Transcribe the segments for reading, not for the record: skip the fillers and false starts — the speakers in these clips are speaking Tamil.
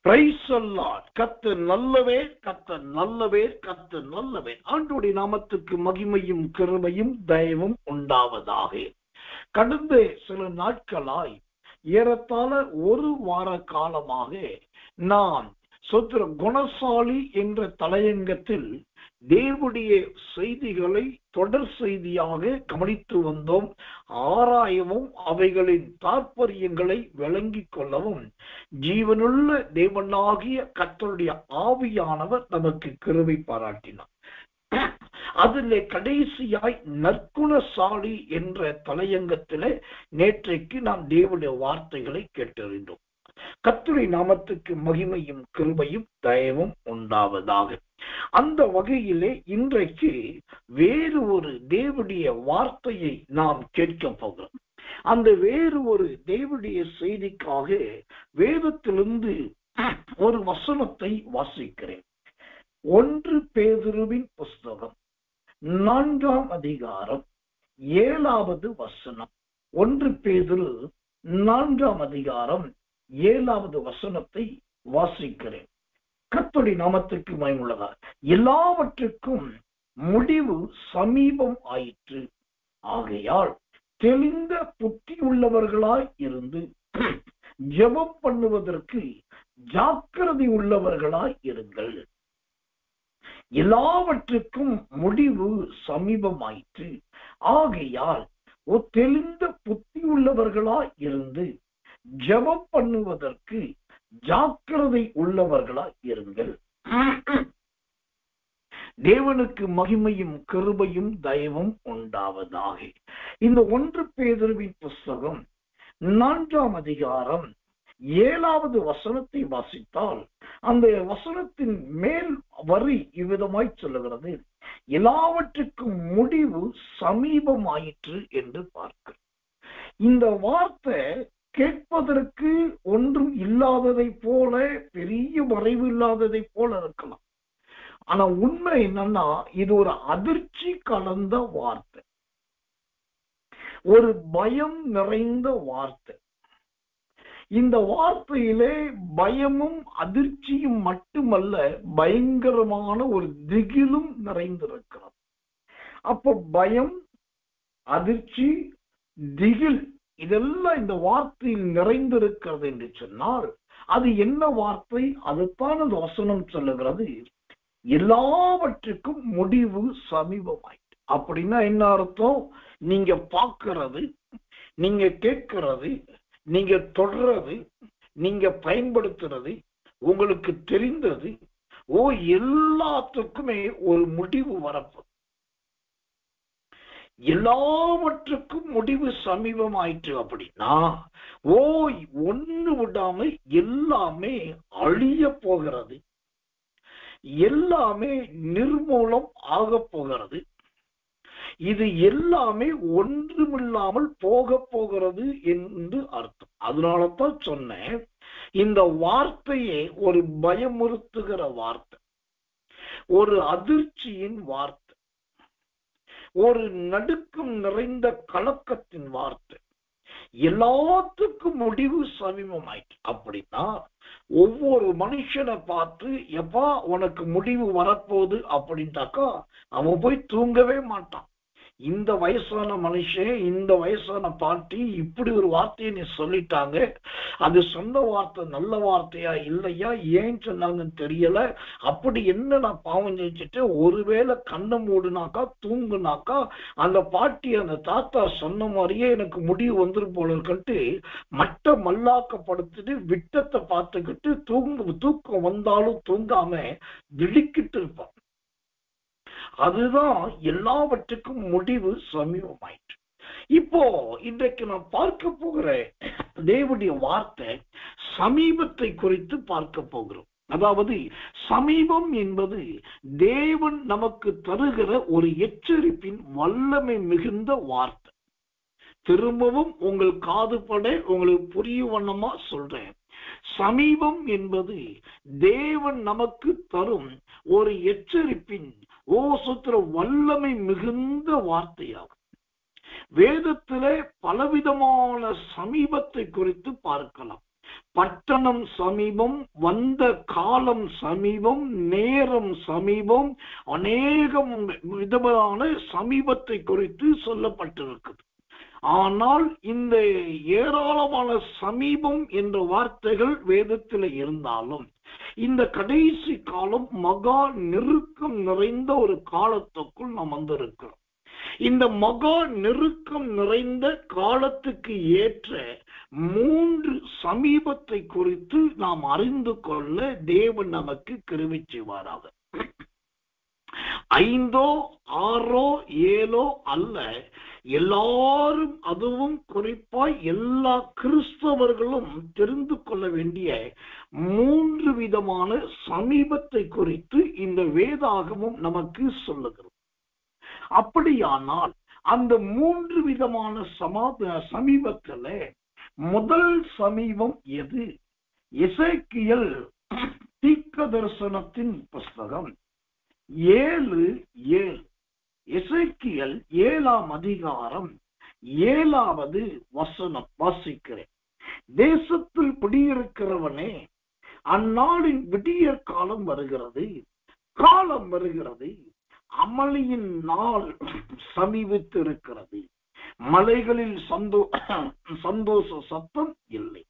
Praise the Lord. கர்த்தர் நல்லவர், கர்த்தர் நல்லவர், கர்த்தர் நல்லவர். ஆண்டவருடைய நாமத்துக்கு மகிமையும் கிருபையும் தயவும் உண்டாவதாக. கடந்த சில நாட்களாய் ஏறத்தாழ ஒரு வார காலமாக நாம் சொத்திர குணசாலி என்ற தலையங்கத்தில் தேவனுடைய செய்திகளை தொடர் செய்தியாக கவனித்து வந்தோம். ஆராயவும் அவைகளின் தாற்பயங்களை விளங்கிக் கொள்ளவும் ஜீவனுள்ள தேவனாகிய கர்த்தருடைய ஆவியானவர் நமக்கு கிருபை பாராட்டினார். அதிலே கடைசியாய் நற்குணசாலி என்ற தலையங்கத்திலே நேற்றைக்கு நாம் தேவனுடைய வார்த்தைகளை கேட்டறிந்தோம். கர்த்தருடைய நாமத்துக்கு மகிமையும் கிருபையும் தயவும் உண்டாவதாக. அந்த வகையிலே இன்றைக்கு வேறு ஒரு தேவனுடைய வார்த்தையை நாம் கேட்க போகிறோம். அந்த வேறு ஒரு தேவனுடைய செய்திக்காக வேதத்திலிருந்து ஒரு வசனத்தை வாசிக்கிறேன். 1 பேதுருவின் புஸ்தகம் 4ஆம் அதிகாரம் 7வது வசனம். 1 பேதுரு 4ஆம் அதிகாரம் 7வது வசனத்தை வாசிக்கிறேன். கர்த்தருடைய நாமத்துக்கு மகிமையுள்ளதா. எல்லாவற்றுக்கும் முடிவு சமீபம் ஆயிற்று. ஆகையால் தெளிந்த புத்தி உள்ளவர்களாய் இருந்து ஜெபம் பண்ணுவதற்கு ஜாக்கிரதை உள்ளவர்களாய் இருங்கள். எல்லாவற்றுக்கும் முடிவு சமீபமாயிற்று. ஆகையால் தெளிந்த புத்தி உள்ளவர்களாய் இருந்து ஜெபம் பண்ணுவதற்கு ஜாக்கிரதை உள்ளவர்களாய் இருங்கள். தேவனுக்கு மகிமையும் கிருபையும் தயவும் உண்டாவதாக. இந்த 1 பேதுருவின் புஸ்தகம் 4ஆம் அதிகாரம் 7வது வசனத்தை வாசித்தால் அந்த வசனத்தின் மேல் வரி இவ்விதமாய் சொல்லுகிறது, எல்லாவற்றுக்கும் முடிவு சமீபமாயிற்று என்று பார்க்கிறோம். இந்த வார்த்தை கேட்பதற்கு ஒன்றும் இல்லாததை போல, பெரிய மறைவு இல்லாததை போல இருக்கலாம். ஆனா உண்மை என்னன்னா, இது ஒரு அதிர்ச்சி கலந்த வார்த்தை, ஒரு பயம் நிறைந்த வார்த்தை. இந்த வார்த்தையிலே பயமும் அதிர்ச்சியும் மட்டுமல்ல, பயங்கரமான ஒரு திகிலும் நிறைந்திருக்கிறது. அப்ப பயம், அதிர்ச்சி, திகில் இதெல்லாம் இந்த வார்த்தையில் நிறைந்திருக்கிறது என்று சொன்னால் அது என்ன வார்த்தை? அதுதான் அந்த வசனம் சொல்லுகிறது, எல்லாவற்றுக்கும் முடிவு சமீபமாயிட்டு. அப்படின்னா என்ன அர்த்தம்? நீங்க பார்க்கிறது, நீங்க கேட்கிறது, நீங்க தொடர்றது, நீங்க பயன்படுத்துறது, உங்களுக்கு தெரிந்தது, எல்லாத்துக்குமே ஒரு முடிவு வரப்போகுது. எல்லாவற்றுக்கும் முடிவு சமீபமாயிற்று. அப்படின்னா ஒண்ணு விடாம எல்லாமே அழிய போகிறது, எல்லாமே நிர்மூலம் ஆக போகிறது, இது எல்லாமே ஒன்றுமில்லாமல் போக போகிறது என்று அர்த்தம். அதனாலதான் சொன்னேன், இந்த வார்த்தையே ஒரு பயமுறுத்துகிற வார்த்தை, ஒரு அதிர்ச்சியின் வார்த்தை, ஒரு நடுக்கம் நிறைந்த கலக்கத்தின் வார்த்தை. எல்லாத்துக்கும் முடிவு சமீபமாயிற்று. அப்படின்னா ஒவ்வொரு மனுஷனை பார்த்து எப்பா உனக்கு முடிவு வரப்போகுது அப்படின்ட்டாக்கா அவன் போய் தூங்கவே மாட்டான். இந்த வயசான மனுஷன், இந்த வயசான பாட்டி இப்படி ஒரு வார்த்தையை நீ சொல்லிட்டாங்க, அது சொன்ன வார்த்தை நல்ல வார்த்தையா இல்லையா, ஏன் சொன்னாங்கன்னு தெரியல, அப்படி என்ன நான் பாவம் செஞ்சுட்டு ஒருவேளை கண்ணை மூடுனாக்கா தூங்குனாக்கா அந்த பாட்டி அந்த தாத்தா சொன்ன மாதிரியே எனக்கு முடிவு வந்துரும் போல இருக்குன்ட்டு மட்ட மல்லாக்கப்படுத்திட்டு விட்டத்தை பார்த்துக்கிட்டு தூக்கம் வந்தாலும் தூங்காம விழிக்கிட்டு இருப்பான். அதுதான் எல்லாவற்றுக்கும் முடிவு சமீபமாயிற்று. இப்போ இன்றைக்கு நான் பார்க்க போகிற தேவனுடைய வார்த்தை சமீபத்தை குறித்து பார்க்க போகிறோம். அதாவது சமீபம் என்பது தேவன் நமக்கு தருகிற ஒரு எச்சரிப்பின் வல்லமை மிகுந்த வார்த்தை. திரும்பவும் உங்கள் காதுபட உங்களுக்கு புரியும் வண்ணமா சொல்றேன். சமீபம் என்பது தேவன் நமக்கு தரும் ஒரு எச்சரிப்பின் வல்லமை மிகுந்த வார்த்தையாகும். வேதத்திலே பலவிதமான சமீபத்தை குறித்து பார்க்கலாம். பட்டணம் சமீபம், வந்த காலம் சமீபம், நேரம் சமீபம், அநேகம் விதமான சமீபத்தை குறித்து சொல்லப்பட்டிருக்குது. ஆனால் இந்த ஏராளமான சமீபம் என்ற வார்த்தைகள் வேதத்தில் இருந்தாலும் இந்த கடைசி காலம் மகா நெருக்கம் நிறைந்த ஒரு காலத்துக்குள் நாம் வந்திருக்கிறோம். இந்த மகா நெருக்கம் நிறைந்த காலத்துக்கு ஏற்ற 3 சமீபத்தை குறித்து நாம் அறிந்து கொள்ள தேவன் நமக்கு கிருபை செய்வாராக. 5ஓ 6ஓ 7ஓ அல்ல, எல்லாரும், அதுவும் குறிப்பாய் எல்லா கிறிஸ்தவர்களும் தெரிந்து கொள்ள வேண்டிய 3 விதமான சமீபத்தை குறித்து இந்த வேதாகமும் நமக்கு சொல்லுகிறது. அப்படியானால் அந்த 3 விதமான சமீபத்துல முதல் சமீபம் எது? எசேக்கியேல் தீர்க்க தரிசனத்தின் புஸ்தகம் 7:7. எசேக்கியேல் 7ஆம் அதிகாரம் 7வது வசனம் வாசிக்கிறேன். தேசத்தில் குடியிருக்கிறவனே, அந்நாளின் விடியற் காலம் வருகிறது, காலம் வருகிறது, அமளியின் நாள் சமீபித்திருக்கிறது. மலைகளில் சந்தோஷ சத்தம் இல்லை,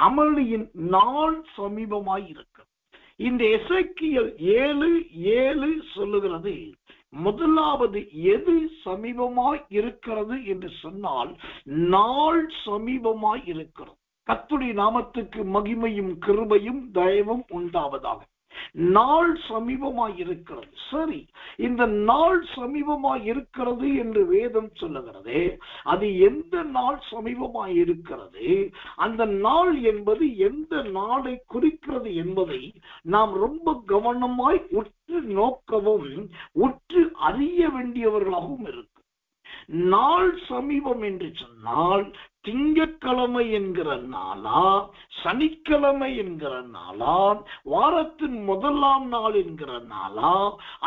அமளியின் நாள் சமீபமாயிருக்கிறது. இந்த எசேக்கியேல் 7:7 சொல்லுகிறது. முதலாவது எது சமீபமாய் இருக்கிறது என்று சொன்னால் நாள் சமீபமாய் இருக்கிறது. கர்த்தருடைய நாமத்துக்கு மகிமையும் கிருபையும் தயவும் உண்டாவதாக. நாள் சமீபமாய் இருக்கிறது. சரி, இந்த நாள் சமீபமாய் இருக்கிறது என்று வேதம் சொல்லுகிறது. அது எந்த நாள் சமீபமாய் இருக்கிறது, அந்த நாள் என்பது எந்த நாளை குறிக்கிறது என்பதை நாம் ரொம்ப கவனமாய் உற்று நோக்கவும் உற்று அறிய வேண்டியவர்களாகவும் இருக்கு. நாள் சமீபம் என்று சொன்னால் திங்கட்கிழமை என்கிற நாளா, சனிக்கிழமை என்கிற நாளா, வாரத்தின் முதலாம் நாள் என்கிற நாளா,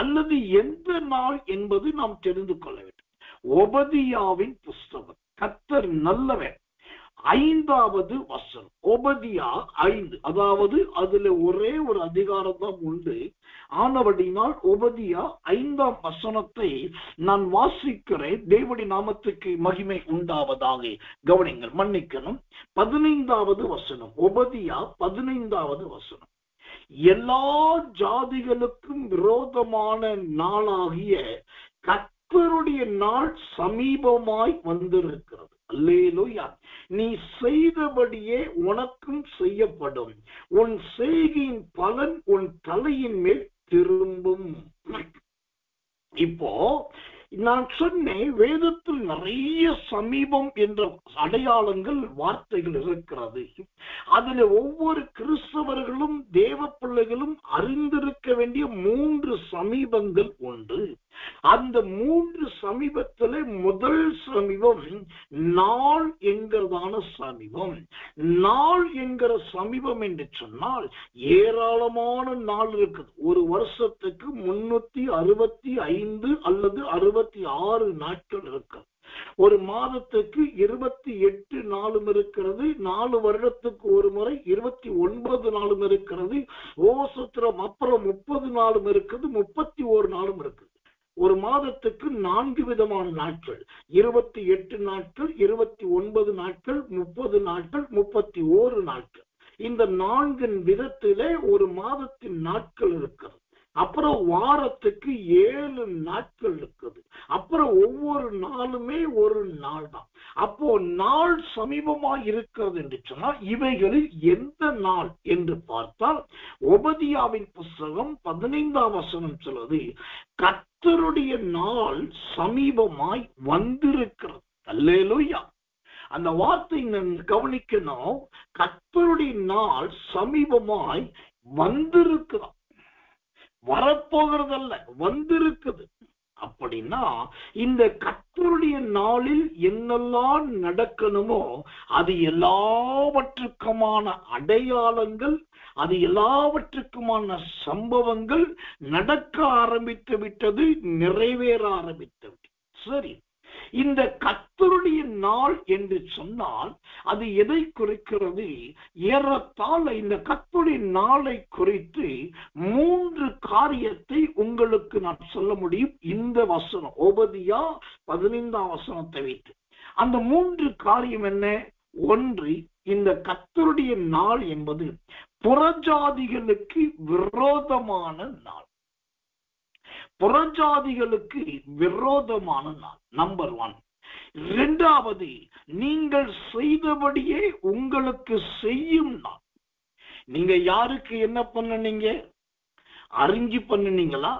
அல்லது எந்த நாள் என்பது நாம் தெரிந்து கொள்ள வேண்டும். ஓபதியாவின் புஸ்தகம், கர்த்தர் நல்லவர், 5வது வசனம். ஓபதியா 5, அதாவது அதுல ஒரே ஒரு அதிகாரம் தான் உண்டு. ஆனபடினால் ஓபதியா 5ஆம் வசனத்தை நான் வாசிக்கிறேன். தேவனுடைய நாமத்துக்கு மகிமை உண்டாவதாக. கவனிங்கள், மன்னிக்கணும். 15வது வசனம், ஓபதியா 15வது வசனம். எல்லா ஜாதிகளுக்கும் விரோதமான நாளாகிய கர்த்தருடைய நாள் சமீபமாய் வந்திருக்கிறது. அல்லேலூயா. நீ செய்தபடியே உனக்கும் செய்யப்படும், உன் செய்கையின் பலன் உன் தலையின் மேல் திரும்பும். இப்போ நான் சொன்னேன், வேதத்தில் நிறைய சமீபம் என்ற அடையாளங்கள், வார்த்தைகள் இருக்கிறது. அதுல ஒவ்வொரு கிறிஸ்தவர்களும் தேவ பிள்ளைகளும் அறிந்திருக்க வேண்டிய 3 சமீபங்கள் உண்டு. அந்த 3 சமீபத்துல முதல் சமீபம் நாள் என்கிறதான சமீபம். நாள் என்கிற சமீபம் என்று சொன்னால் ஏராளமான நாள் இருக்குது. ஒரு வருஷத்துக்கு 365 அல்லது 66 நாட்கள் இருக்கு. ஒரு மாதத்துக்கு 28 நாளும் இருக்கிறது. 4 வருடத்துக்கு ஒரு முறை 29 நாளும் இருக்கிறது. ஓசத்திரம் அப்புறம் 30 நாளும் இருக்குது, 31 நாளும் இருக்குது. ஒரு மாதத்துக்கு 4 விதமான நாட்கள், 28 நாட்கள், 29 நாட்கள், 30 நாட்கள், 31 நாட்கள். இந்த 4 விதத்திலே ஒரு மாதத்தின் நாட்கள் இருக்கிறது. அப்புறம் வாரத்துக்கு 7 நாட்கள் இருக்குது. அப்புறம் ஒவ்வொரு நாளுமே ஒரு நாள் தான். அப்போ நாள் சமீபமாய் இருக்கிறது என்று சொன்னால் இவைகளில் எந்த நாள் என்று பார்த்தால் ஓபதியாவின் புஸ்தகம் 15ஆம் வசனம் சொல்வது, கர்த்தருடைய நாள் சமீபமாய் வந்திருக்கிறது. அல்லேலூயா. அந்த வார்த்தை கவனிக்கணும். கர்த்தருடைய நாள் சமீபமாய் வந்திருக்கிறார், வரப்போகிறதல்ல, வந்திருக்குது. அப்படின்னா இந்த கர்த்தருடைய நாளில் என்னெல்லாம் நடக்கணுமோ அது எல்லாவற்றுக்குமான அடையாளங்கள், அது எல்லாவற்றுக்குமான சம்பவங்கள் நடக்க ஆரம்பித்து விட்டது, நிறைவேற ஆரம்பித்து விட்டது. சரி, இந்த கர்த்தருடைய நாள் என்று சொன்னால் அது எதை குறிக்கிறது? ஏறத்தாழ இந்த கர்த்தருடைய நாளை குறித்து 3 காரியத்தை உங்களுக்கு நான் சொல்ல முடியும். இந்த வசனம் ஓபதியா 15ஆம் வசனத்தை வைத்து அந்த 3 காரியம் என்ன? ஒன்று, இந்த கர்த்தருடைய நாள் என்பது புறஜாதிகளுக்கு விரோதமான நாள். புறஜாதிகளுக்கு விரோதமான நாள், நம்பர் 1. 2வது, நீங்கள் செய்தபடியே உங்களுக்கு செய்யும் நாள். நீங்க யாருக்கு என்ன பண்ணுனீங்க? அறிஞ்சு பண்ணுனீங்களா?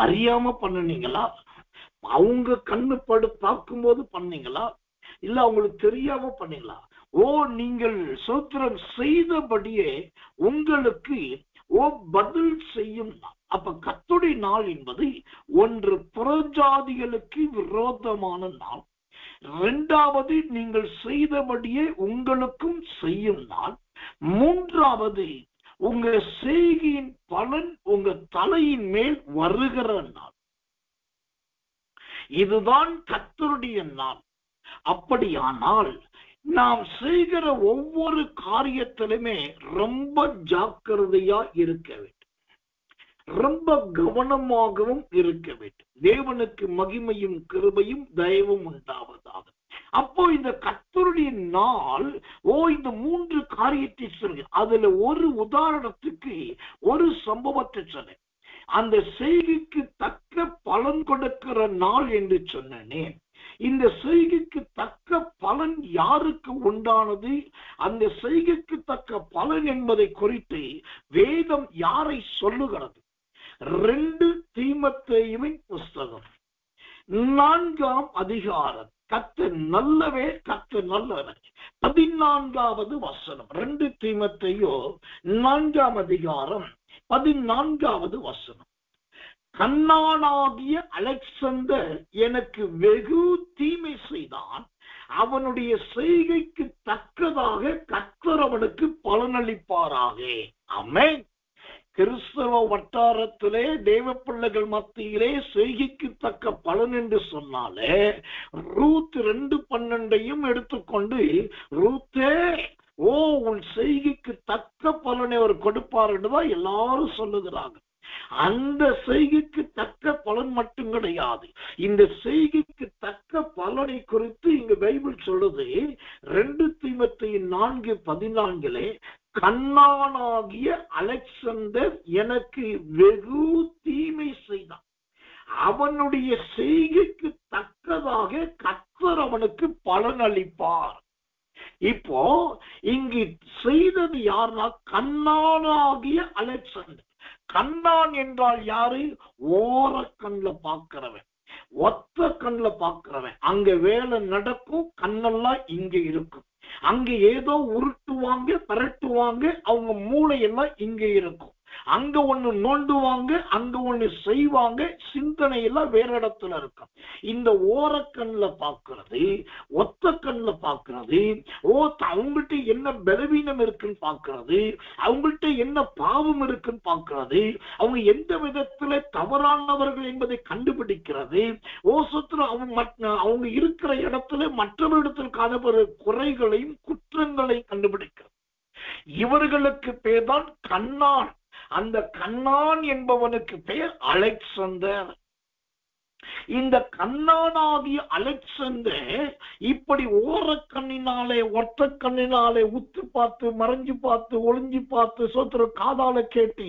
அறியாம பண்ணுனீங்களா? அவங்க கண்ணு படு பார்க்கும்போது பண்ணீங்களா? இல்ல அவங்களுக்கு தெரியாம பண்ணீங்களா? நீங்கள் சோத்திரம் செய்தபடியே உங்களுக்கு பதில் செய்யும் நாள். அப்ப கர்த்தருடைய நாள் என்பது ஒன்று, புறஜாதிகளுக்கு விரோதமான நாள். 2வது, நீங்கள் செய்தபடியே உங்களுக்கும் செய்யும் நாள். 3வது, உங்க செய்கையின் பலன் உங்க தலையின் மேல் வருகிற நாள். இதுதான் கர்த்தருடைய நாள். அப்படியானால் நாம் செய்கிற ஒவ்வொரு காரியத்திலுமே ரொம்ப ஜாக்கிரதையா இருக்க வேண்டும், ரொம்ப கவனமாகவும் இருக்க வேண்டும். தேவனுக்கு மகிமையும் கிருபையும் தயவும் உண்டாவதாக. அப்போ இந்த கர்த்தருடைய நாள் இந்த 3 காரியத்தை சொல்லுங்க. அதுல ஒரு உதாரணத்துக்கு ஒரு சம்பவத்தை சொன்னேன். அந்த செய்கைக்கு தக்க பலன் கொடுக்கிற நாள் என்று சொன்னேனே. இந்த செய்கைக்கு தக்க பலன் யாருக்கு உண்டானது? அந்த செய்கைக்கு தக்க பலன் என்பதை குறித்து வேதம் யாரை சொல்லுகிறது? 2 தீமோத்தேயுவின் புஸ்தகம் 4ஆம் அதிகாரம். கர்த்தர் நல்லவே, கர்த்தர் நல்லவர். 14வது வசனம். 2 தீமோத்தேயு 4ஆம் அதிகாரம் 14வது வசனம். கன்னானாகிய அலெக்சந்தர் எனக்கு வெகு தீமை செய்தான், அவனுடைய செய்கைக்கு தக்கதாக கர்த்தர் அவனுக்கு பலனளிப்பாராக. ஆமென். கிறிஸ்தவ வட்டாரத்திலே தேவ பிள்ளைகள் மத்தியிலே செய்கைக்கு தக்க பலன் என்று சொன்னாலே ரூத் 2:12 எடுத்துக்கொண்டு, ரூத்தே உன் செய்கைக்கு தக்க பலனை அவர் கொடுப்பார் என்றுதான் எல்லாரும் சொல்லுகிறாங்க. அந்த செய்கைக்கு தக்க பலன் மட்டும் கிடையாது, இந்த செய்கைக்கு தக்க பலனை குறித்து இங்க பைபிள் சொல்லுது. 2 தீமோத்தேயு 4:14 கன்னானாகிய அலெக்சந்தர் எனக்கு வெகு தீமை செய்தான், அவனுடைய செய்கைக்கு தக்கதாக கர்த்தர் அவனுக்கு பலன் அளிப்பார். இப்போ இங்கு செய்தது யாருன்னா கன்னானாகிய அலெக்சந்தர். கண்ணான் என்றால் யாரு? ஓர கண்ல பாக்குறவன், ஒத்த கண்ல பாக்குறவன். அங்க வேலை நடக்கும், கண்ணெல்லாம் இங்க இருக்கும். அங்க ஏதோ உருட்டுவாங்க, பரட்டுவாங்க, அவங்க மூளையெல்லாம் இங்க இருக்கும். அங்க ஒண்ணு நோண்டுவாங்க, அங்க ஒண்ணு செய்வாங்க, சிந்தனை எல்லாம் வேற இடத்துல இருக்கும். இந்த ஓரக்கண்ல பாக்குறது, ஒத்த கண்ல பாக்குறது, அவங்கள்ட்ட என்ன பலவீனம் இருக்குன்னு பாக்குறது, அவங்கள்ட்ட என்ன பாவம் இருக்குன்னு பாக்குறது, அவங்க எந்த விதத்துல தவறானவர்கள் என்பதை கண்டுபிடிக்கிறது. அவங்க இருக்கிற இடத்துல மற்றவரிடத்தில் காணப்படுற குறைகளையும் குற்றங்களையும் கண்டுபிடிக்கிறது. இவர்களுக்கு பேர் தான் கண்ணான். அந்த கண்ணான் என்பவனுக்கு பெயர் அலெக்சந்தர். இந்த கண்ணானாகிய அலெக்சந்தர் இப்படி ஓரக்கண்ணினாலே ஒற்ற கண்ணினாலே உத்து பார்த்து, மறைஞ்சு பார்த்து, ஒளிஞ்சு பார்த்து, சோத்திர காதால கேட்டு,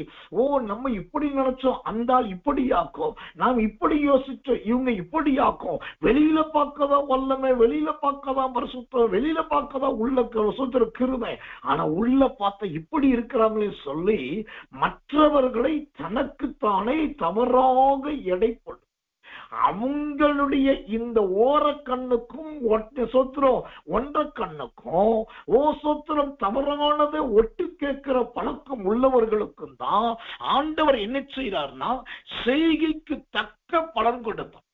நம்ம இப்படி நினைச்சோம், அந்த இப்படியாக்கும், நாம் இப்படி யோசிச்சோம், இவங்க இப்படியாக்கும், வெளியில பார்க்கதான் வல்லமை, வெளியில பார்க்கதான் பரிசுத்தம், வெளியில பார்க்கதான் உள்ள சோத்திர கிருபை, ஆனா உள்ள பார்த்த இப்படி இருக்கிறாங்களே சொல்லி மற்றவர்களை தனக்குத்தானே தவறாக எடைப்படும். அவங்களுடைய இந்த ஓர கண்ணுக்கும் ஒன்ற கண்ணுக்கும் சொத்திரம் தவறானதை ஒட்டு கேட்கிற பழக்கம் உள்ளவர்களுக்கும் தான் ஆண்டவர் என்ன செய்யறாருன்னா செய்கைக்கு தக்க பலன் கொடுப்பார்.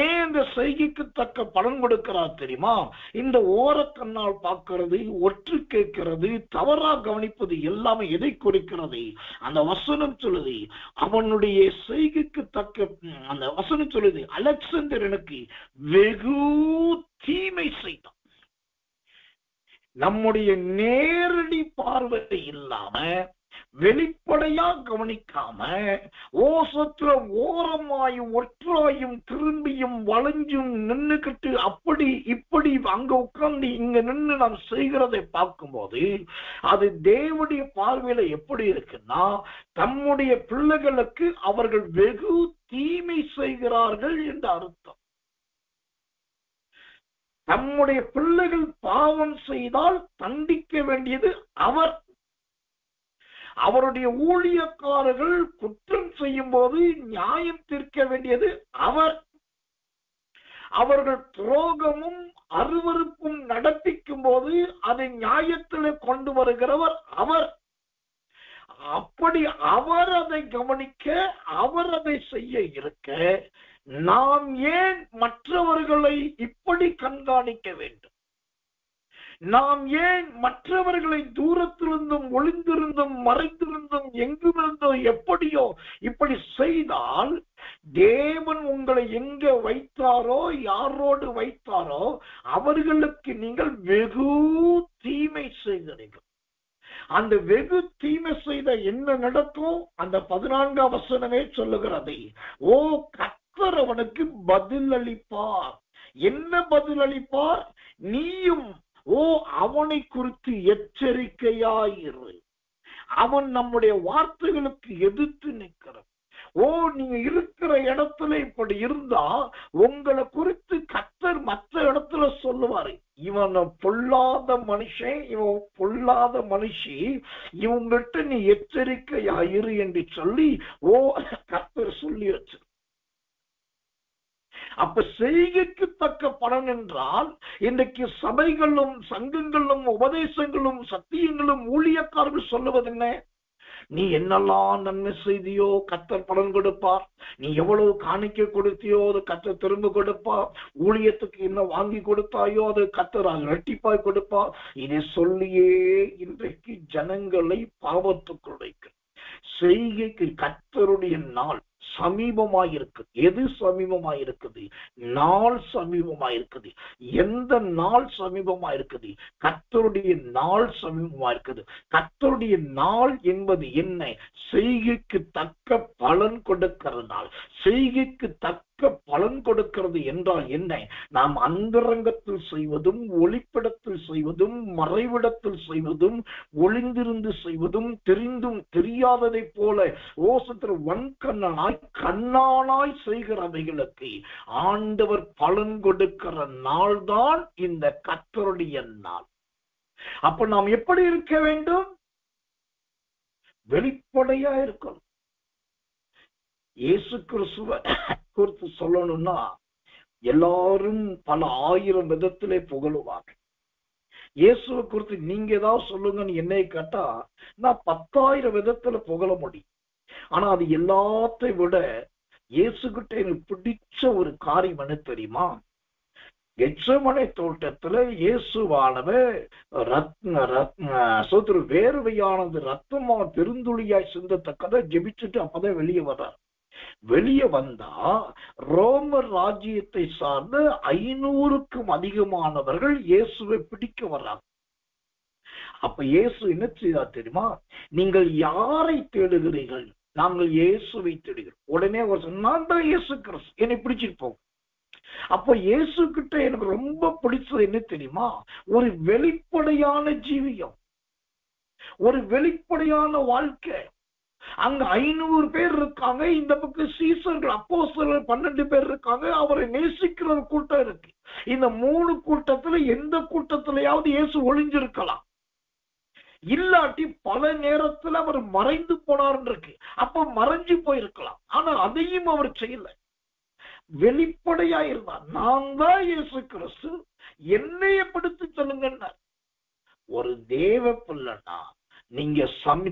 ஏன் இந்த செய்கைக்கு தக்க பலன் கொடுக்கிறார் தெரியுமா? இந்த ஓரக்கண்ணால் பார்க்கிறது, ஒற்று கேட்கிறது, தவறா கவனிப்பது எல்லாமே எதை குறிக்கிறது? அந்த வசனம் சொல்லுது, அவனுடைய செய்கைக்கு தக்க அந்த வசனம் சொல்லுது, அலெக்சாந்தர் எனக்கு வெகு தீமை செய்தான். நம்முடைய நேரடி பார்வை இல்லாம, வெளிப்படையா கவனிக்காம, ஓசத்துல ஓரமாயும் ஒற்றாயும் திரும்பியும் வளைஞ்சும் நின்னுக்கிட்டு அப்படி இப்படி அங்க உட்கார்ந்து இங்க நின்று நாம் செய்கிறதை பார்க்கும்போது அது தேவனுடைய பார்வையில எப்படி இருக்குன்னா, தம்முடைய பிள்ளைகளுக்கு அவர்கள் வெகு தீமை செய்கிறார்கள் என்று அர்த்தம். நம்முடைய பிள்ளைகள் பாவம் செய்தால் தண்டிக்க வேண்டியது அவர். அவருடைய ஊழியக்காரர்கள் குற்றம் செய்யும் போது நியாயம் தீர்க்க வேண்டியது அவர். அவர்கள் துரோகமும் அருவருப்பும் நடப்பிக்கும் போது அதை நியாயத்தில் கொண்டு வருகிறவர் அவர். அப்படி அவர் அதை கவனிக்க, அவர் அதை செய்ய இருக்க, நாம் ஏன் மற்றவர்களை இப்படி கண்காணிக்க வேண்டும்? நாம் ஏன் மற்றவர்களை தூரத்திலிருந்தும் ஒளிந்திருந்தும் மறைந்திருந்தும் எங்குமிருந்தோ எப்படியோ இப்படி செய்தால், தேவன் உங்களை எங்க வைத்தாரோ, யாரோடு வைத்தாரோ அவர்களுக்கு நீங்கள் வெகு தீமை செய்கிறீர்கள். அந்த வெகு தீமை செய்த என்ன நடக்கும்? அந்த 14ஆம் வசனமே சொல்லுகிறது, ஓ கர்த்தர் அவனுக்கு பதில் அளிப்பார். என்ன பதில் அளிப்பார்? நீயும் ஓ அவனை குறித்து எச்சரிக்கையாயிரு. அவன் நம்முடைய வார்த்தைகளுக்கு எதிர்த்து நிற்கிறான். ஓ நீங்க இருக்கிற இடத்துல இப்படி இருந்தா உங்களை குறித்து கர்த்தர் மற்ற இடத்துல சொல்லுவாரு, இவன் பொல்லாத மனுஷன், இவன் பொல்லாத மனுஷி, இவங்கிட்ட நீ எச்சரிக்கையாயிரு என்று சொல்லி ஓ கர்த்தர் சொல்லி வச்சு. அப்ப செய்கைக்கு தக்க பலன் என்றால், இன்றைக்கு சபைகளும் சங்கங்களும் உபதேசங்களும் சத்தியங்களும் ஊழியக்காரர்கள் சொல்லுவது என்ன? நீ என்னெல்லாம் நன்மை செய்தியோ கர்த்தர் பலன் கொடுப்பார். நீ எவ்வளவு காணிக்கை கொடுத்தியோ அது கர்த்தர் திரும்ப கொடுப்பார். ஊழியத்துக்கு என்ன வாங்கி கொடுத்தாயோ அது கர்த்தர் இரட்டிப்பாய் கொடுப்பார். இதை சொல்லியே இன்றைக்கு ஜனங்களை பாவத்துக்குள் வைக்க. செய்கைக்கு கர்த்தருடைய நாள் சமீபமாயிருக்கு. எது சமீபமாயிருக்குது? நாள் சமீபமாயிருக்குது. எந்த நாள் சமீபமாயிருக்குது? கர்த்தருடைய நாள் சமீபமாயிருக்குது. கர்த்தருடைய நாள் என்பது என்ன? செய்கைக்கு தக்க பலன் கொடுக்கிற நாள். செய்கைக்கு தக்க பலன் கொடுக்கிறது என்றால் என்ன? நாம் அந்தரங்கத்தில் செய்வதும், ஒளிப்படத்தில் செய்வதும், மறைவிடத்தில் செய்வதும், ஒளிந்திருந்து செய்வதும், தெரிந்தும் தெரியாததை போல ஓசத்தில் வன்கண்ணனாய் கண்ணானாய் செய்கிறவைகளுக்கு ஆண்டவர் பலன் கொடுக்கிற நாள் தான் இந்த கர்த்தருடைய நாள். அப்ப நாம் எப்படி இருக்க வேண்டும்? வெளிப்படையா இருக்கணும். இயேசு கிறிஸ்துவை குறித்து சொல்லணும்னா எல்லாரும் பல ஆயிரம் விதத்திலே புகழுவாங்க. இயேசுவை குறித்து நீங்க ஏதாவது சொல்லுங்கன்னு என்னை கேட்டா நான் 10,000 விதத்துல புகழ முடியும். ஆனா அது எல்லாத்தையும் விட இயேசுகிட்ட எனக்கு பிடிச்ச ஒரு காரியம் என்ன தெரியுமா? கெத்செமனே தோட்டத்துல இயேசுவானவர் வேர்வையானது ரத்தமா பெருந்துளியாய் சிந்தத்தக்கதை ஜெபிச்சுட்டு அப்பதான் வெளியே வர்றார். வெளியே வந்தா ரோமர் ராஜ்யத்தை சார்ந்த 500க்கும் அதிகமானவர்கள் இயேசுவை பிடிக்க வர்றாங்க. அப்ப இயேசு என்ன செய்தார் தெரியுமா? நீங்கள் யாரை தேடுகிறீர்கள்? நாங்கள் இயேசுவை தேடுகிறோம். உடனே அவர் சொன்னான், தான் இயேசு கிறிஸ்து, என்னை பிடிச்சிட்டு போகும். அப்ப இயேசு கிட்ட எனக்கு ரொம்ப பிடிச்சது என்ன தெரியுமா? ஒரு வெளிப்படையான ஜீவியம், ஒரு வெளிப்படையான வாழ்க்கை. அங்க 500 பேர் இருக்காங்க, இந்த பக்கம் சீசர்கள் அப்போஸ்தலர்கள் 12 பேர் இருக்காங்க. அவரை நேசிக்கிற ஒரு கூட்டம் இருக்கு. இந்த 3 கூட்டத்துல எந்த கூட்டத்திலேயாவது இயேசு ஒளிஞ்சிருக்கலாம், இல்லாட்டி பல நேரத்துல அவர் மறைந்து போனார் இருக்கு. அப்ப மறைஞ்சு போயிருக்கலாம். ஆனா அதையும் அவர் செய்யல, வெளிப்படையா இருந்தார். நான் தான் இயேசு கிறிஸ்து, என்னைய பிடித்து சொல்லுங்க. ஒரு தேவ பிள்ளைனா நீங்க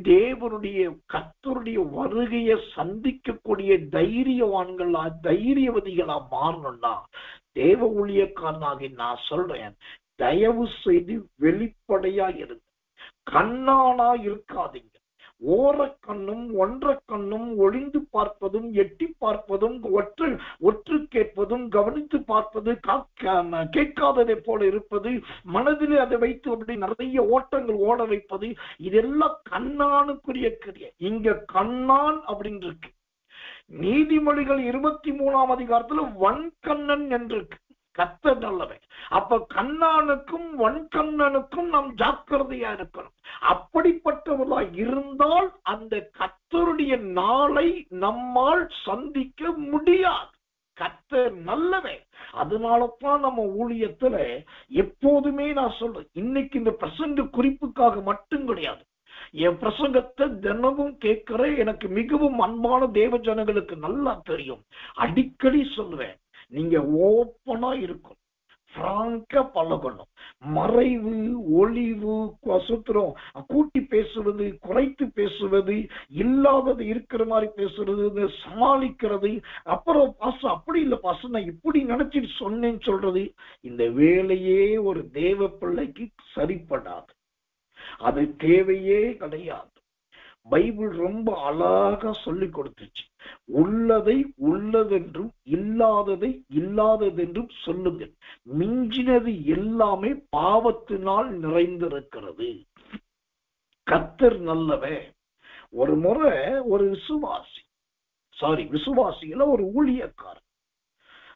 தேவனுடைய கர்த்தருடைய வருகையை சந்திக்கக்கூடிய தைரியவான்களா தைரியவதிகளா மாறணும்னா தேவ ஊழியக்காரனாகி நான் சொல்றேன், தயவு செய்து வெளிப்படையா இருங்க, கண்ணானா இருக்காதீங்க. ஓரக்கண்ணும் ஒன்ற கண்ணும் ஒளிந்து பார்ப்பதும் எட்டி பார்ப்பதும் ஒற்று கேட்பதும் கவனித்து பார்ப்பது கேட்காததை போல இருப்பது, மனதிலே அதை வைத்து அப்படி நிறைய ஓட்டங்கள் ஓட வைப்பது, இதெல்லாம் கண்ணானுக்குரிய கிரியை. இங்க கண்ணான் அப்படின்னு இருக்கு. நீதிமொழிகள் 23ஆம் அதிகாரத்துல வன்கண்ணன் என்று இருக்கு. கர்த்தர் நல்லவன். அப்ப கண்ணானுக்கும் வன்கண்ணனுக்கும் நாம் ஜாக்கிரதையா இருக்கணும். அப்படிப்பட்டவர்களா இருந்தால் அந்த கர்த்தருடைய நாளை நம்மால் சந்திக்க முடியாது. கர்த்தர் நல்லவன். அதனாலதான் நம்ம ஊழியத்துல எப்போதுமே நான் சொல்றேன், இன்னைக்கு இந்த பிரசங்க குறிப்புக்காக மட்டும் கிடையாது, என் பிரசங்கத்தை தினமும் கேட்கிற எனக்கு மிகவும் அன்பான தேவ ஜனங்களுக்கு நல்லா தெரியும், அடிக்கடி சொல்லுவேன், நீங்க ஓப்பனா இருக்கும், பிராங்கா பழகணும். மறைவு ஒளிவு சுத்திரம் கூட்டி பேசுவது, குறைத்து பேசுவது, இல்லாதது இருக்கிற மாதிரி பேசுறது, சமாளிக்கிறது, அப்புறம் பாச அப்படி இல்லை பாச நான் இப்படி நினைச்சிட்டு சொன்னேன்னு சொல்றது, இந்த வேலையே ஒரு தேவ பிள்ளைக்கு சரிப்படாது. அது தேவையே கிடையாது. பைபிள் ரொம்ப அழகா சொல்லி கொடுத்துச்சு, உள்ளதை உள்ளதென்றும் இல்லாததை இல்லாததென்றும் சொல்லுங்கள், மிஞ்சினது எல்லாமே பாவத்தினால் நிறைந்திருக்கிறது. கர்த்தர் நல்லவன். ஒரு முறை ஒரு விசுவாசியில ஒரு ஊழியக்காரர்,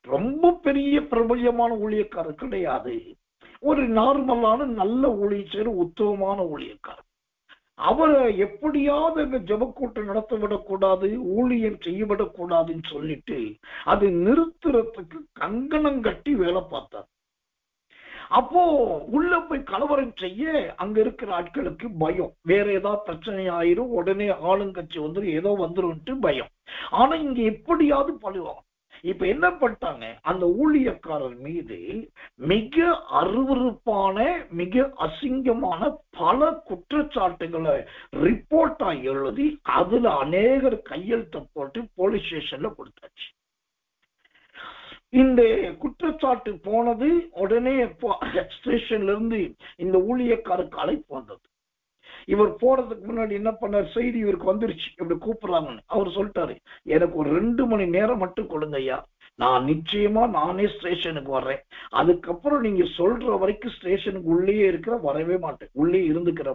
ரொம்ப பெரிய பிரபல்யமான ஊழியக்காரர் கிடையாது, ஒரு நார்மலான நல்ல ஊழியர், உத்தமமான ஊழியக்காரர். அவரை எப்படியாவது அங்க ஜபக்கூட்டம் நடத்த விடக்கூடாது, ஊழியம் செய்யவிடக்கூடாதுன்னு சொல்லிட்டு அது நிறுத்துறதுக்கு கங்கணம் கட்டி வேலை பார்த்தார். அப்போ உள்ள போய் கலவரம் செய்ய அங்க இருக்கிற ஆட்களுக்கு பயம், வேற ஏதாவது பிரச்சனை ஆயிரும், உடனே ஆளுங்கட்சி வந்துடும், ஏதோ வந்துரும்ட்டு பயம். ஆனா இங்க எப்படியாவது பழுவாங்க. இப்ப என்ன பண்ணிட்டாங்க, அந்த ஊழியக்காரர் மீது மிக அருவருப்பான மிக அசிங்கமான பல குற்றச்சாட்டுகளை ரிப்போர்ட்டா எழுதி அதுல அநேகர் கையெழுத்த போட்டு போலீஸ் ஸ்டேஷன்ல கொடுத்தாச்சு. இந்த குற்றச்சாட்டு போனது, உடனே ஸ்டேஷன்ல இருந்து இந்த ஊழியக்காரருக்கு அழைப்பு வந்தது. இவர் போறதுக்கு முன்னாடி என்ன பண்ணார், செய்தி இவருக்கு வந்துருச்சு, இப்படி கூப்பிடுறாங்கன்னு. அவர் சொல்லிட்டாரு, எனக்கு ஒரு 2 மணி நேரம் மட்டும் கொடுங்க ஐயா, நான் நிச்சயமா நானே ஸ்டேஷனுக்கு வர்றேன், அதுக்கப்புறம் நீங்க சொல்ற வரைக்கும் ஸ்டேஷனுக்கு உள்ளே வரவே மாட்டேன், உள்ளே இருந்துக்கிற.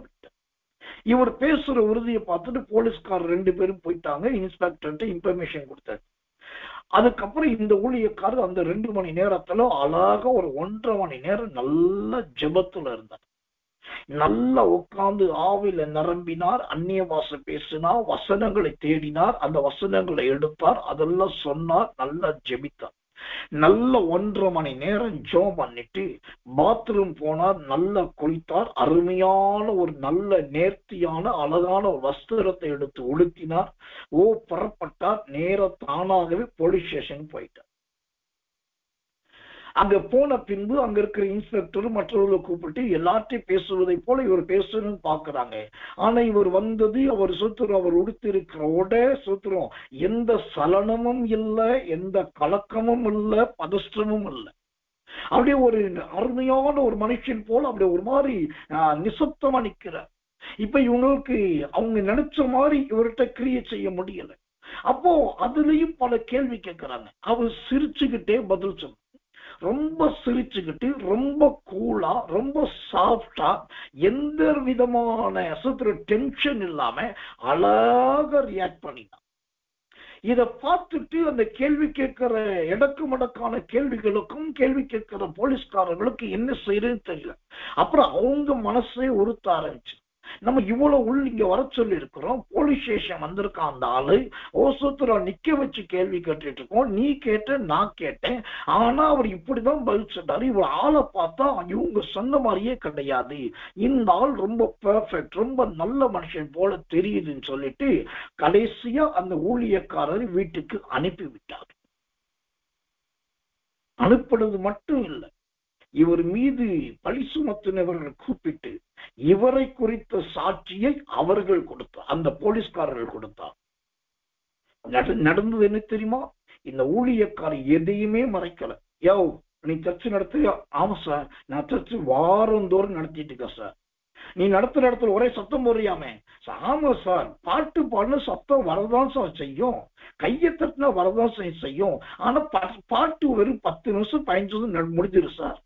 இவர் பேசுற உறுதியை பார்த்துட்டு போலீஸ்காரர் 2 பேரும் போயிட்டாங்க, இன்ஸ்பெக்டர் இன்ஃபர்மேஷன் கொடுத்தாரு. அதுக்கப்புறம் இந்த ஊழியக்காரர் அந்த 2 மணி நேரத்துல அழகா ஒரு 1.5 மணி நேரம் நல்ல ஜெபத்துல இருந்தார். நல்லா உட்கார்ந்து ஆவில நிரம்பினார், அந்நிய பாஷை பேசினார், வசனங்களை தேடினார், அந்த வசனங்களை எடுத்தார், அதெல்லாம் சொன்னார், நல்லா ஜெபித்தார். நல்ல 1.5 மணி நேரம் ஜெபம் பண்ணிட்டு பாத்ரூம் போனார், நல்லா குளித்தார், அருமையான ஒரு நல்ல நேர்த்தியான அழகான ஒரு வஸ்திரத்தை எடுத்து உடுத்தினார். புறப்பட்டார், நேர தானாகவே போலீஸ் ஸ்டேஷன் போயிட்டார். அங்க போன பின்பு அங்க இருக்கிற இன்ஸ்பெக்டர் மற்றவர்களை கூப்பிட்டு எல்லாத்தையும் பேசுவதை போல இவர் பேசணும்னு பாக்குறாங்க. ஆனா இவர் வந்தது, அவர் சுத்திரம், அவர் உடுத்திருக்கிற சுத்திரம், எந்த சலனமும் இல்லை, எந்த கலக்கமும் இல்லை, பதஷ்டமும் இல்லை. அப்படியே ஒரு அருமையான ஒரு மனுஷன் போல அப்படியே ஒரு மாதிரி நிசப்தமா நிக்கிறார். இப்ப இவங்களுக்கு அவங்க நினைச்ச மாதிரி இவர்கிட்ட கிரியேட் செய்ய முடியல. அப்போ அதுலயும் பல கேள்வி கேட்கிறாங்க. அவர் சிரிச்சுக்கிட்டே பதில் சொன்ன, ரொம்ப சிரிச்சுக்கிட்டு, ரொம்ப கூலா, ரொம்ப சாஃப்டா, எந்த விதமான டென்ஷன் இல்லாம அழகா ரியாக்ட் பண்ணினான். இத பார்த்துட்டு அந்த கேள்வி கேட்கிற எடக்கு மடக்கான கேள்விகளுக்கும் கேள்வி கேட்கிற போலீஸ்காரர்களுக்கு என்ன செய்யறதுன்னு தெரியல. அப்புறம் அவங்க மனசே உறுத்த ஆரம்பிச்சு, நம்ம இவ்வளவு இங்க வர சொல்லி இருக்கிறோம், போலீஸ் ஸ்டேஷன் வந்திருக்கான் அந்த ஆளு, ஓசத்துல நிக்க வச்சு கேள்வி கேட்டுட்டு இருக்கோம், நீ கேட்ட நான் கேட்டேன், ஆனா அவர் இப்படிதான் பதில் சொன்னாரு, இவ்வளவு ஆளை பார்த்தா இவங்க சொன்ன மாதிரியே கிடையாது, இந்த ஆள் ரொம்ப பெர்ஃபெக்ட், ரொம்ப நல்ல மனுஷன் போல தெரியுதுன்னு சொல்லிட்டு கடைசியா அந்த ஊழியக்காரர் வீட்டுக்கு அனுப்பி விட்டார். அனுப்பினது மட்டும் இல்லை, இவர் மீது பழி சுமத்தினவர்கள் கூப்பிட்டு இவரை குறித்த சாட்சியை அவர்கள் கொடுத்தார், அந்த போலீஸ்காரர்கள் கொடுத்தார். நடந்தது என்ன தெரியுமா? இந்த ஊழியக்காரர் எதையுமே மறைக்கல. யோ, நீ சர்ச்சு நடத்துறியா? ஆமா சார், நான் சர்ச்சு வாரந்தோறும் நடத்திட்டு இருக்கேன் சார். நீ நடத்துற இடத்துல ஒரே சத்தம் போடுறியாமே? ஆமா சார், பாட்டு பாடுன சத்தம் வரதான் சார் செய்யும், கையை தட்டினா வரதான் செய்யும். ஆனா பாட்டு வெறும் 10 நிமிஷம் 15 நிமிஷம் முடிஞ்சிரு சார்.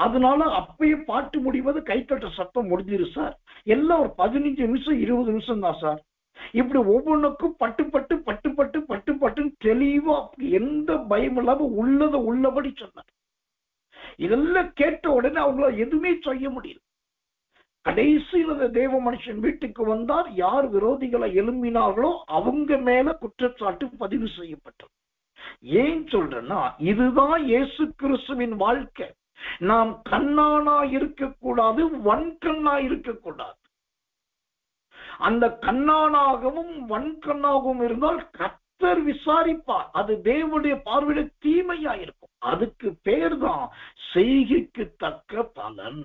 அதனால அப்பயே பாட்டு முடிவது கைத்தட்ட சத்தம் முடிஞ்சிரு சார். எல்லாம் ஒரு 15 நிமிஷம் 20 நிமிஷம் தான் சார். இப்படி ஒவ்வொன்றுக்கும் பட்டு பட்டு பட்டு பட்டு பட்டு பட்டுன்னு தெளிவா எந்த பயம் இல்லாம உள்ளதை உள்ளபடி சொன்னார். இதெல்லாம் கேட்ட உடனே அவங்களால எதுவுமே செய்ய முடியல. கடைசியில் அந்த தேவ மனுஷன் வீட்டுக்கு வந்தார். யார் விரோதிகளை எழும்பினார்களோ அவங்க மேல குற்றச்சாட்டு பதிவு செய்யப்பட்டது. ஏன் சொல்றேன்னா, இதுதான் இயேசு கிறிஸ்துவின் வாழ்க்கை. நாம் கண்ணானா இருக்கக்கூடாது, வன்கண்ணா இருக்கக்கூடாது. அந்த கண்ணானாகவும் வன்கண்ணாகவும் இருந்தால் கர்த்தர் விசாரிப்பார். அது தேவனுடைய பார்வையில தீமையா இருக்கும். அதுக்கு பேர் தான் செய்கைக்கு தக்க பலன்.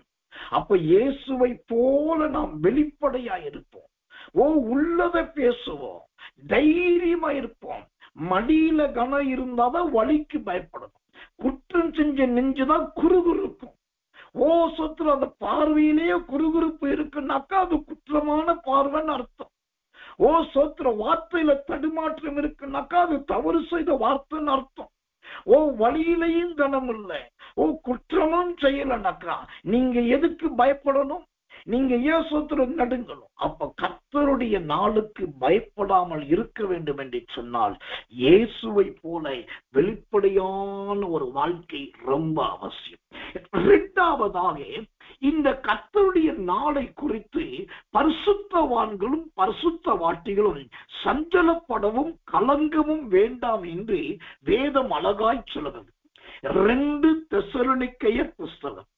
அப்ப இயேசுவை போல நாம் வெளிப்படையா இருப்போம். உள்ளதை பேசுவோம், தைரியமா இருப்போம். மடியில கனம் இருந்தாதான் வலிக்கு பயப்படணும். குற்றம் செஞ்ச நெஞ்சுதான் குறுகுறுக்கும். சொத்துல அந்த பார்வையிலேயே குறுகுறுப்பு இருக்குன்னாக்கா அது குற்றமான பார்வைன்னு அர்த்தம். சொத்துல வார்த்தையில தடுமாற்றம் இருக்குன்னாக்கா அது தவறு செய்த வார்த்தைன்னு அர்த்தம். வழியிலையும் கனம் இல்லை, குற்றமும் செய்யலனாக்கா நீங்க எதுக்கு பயப்படணும்? நீங்க ஏசோத்திர நடுங்கணும். அப்ப கர்த்தருடைய நாளுக்கு பயப்படாமல் இருக்க வேண்டும் என்று சொன்னால் இயேசுவை போல வெளிப்படையான ஒரு வாழ்க்கை ரொம்ப அவசியம். இரண்டாவதாக, இந்த கர்த்தருடைய நாளை குறித்து பரிசுத்தவான்களும் பரிசுத்தவாட்டிகளும் சஞ்சலப்படவும் கலங்கவும் வேண்டாம் என்று வேதம் அழகாய் சொல்லுகிறது. 2 தெசலோனிக்கேயர் புஸ்தகம்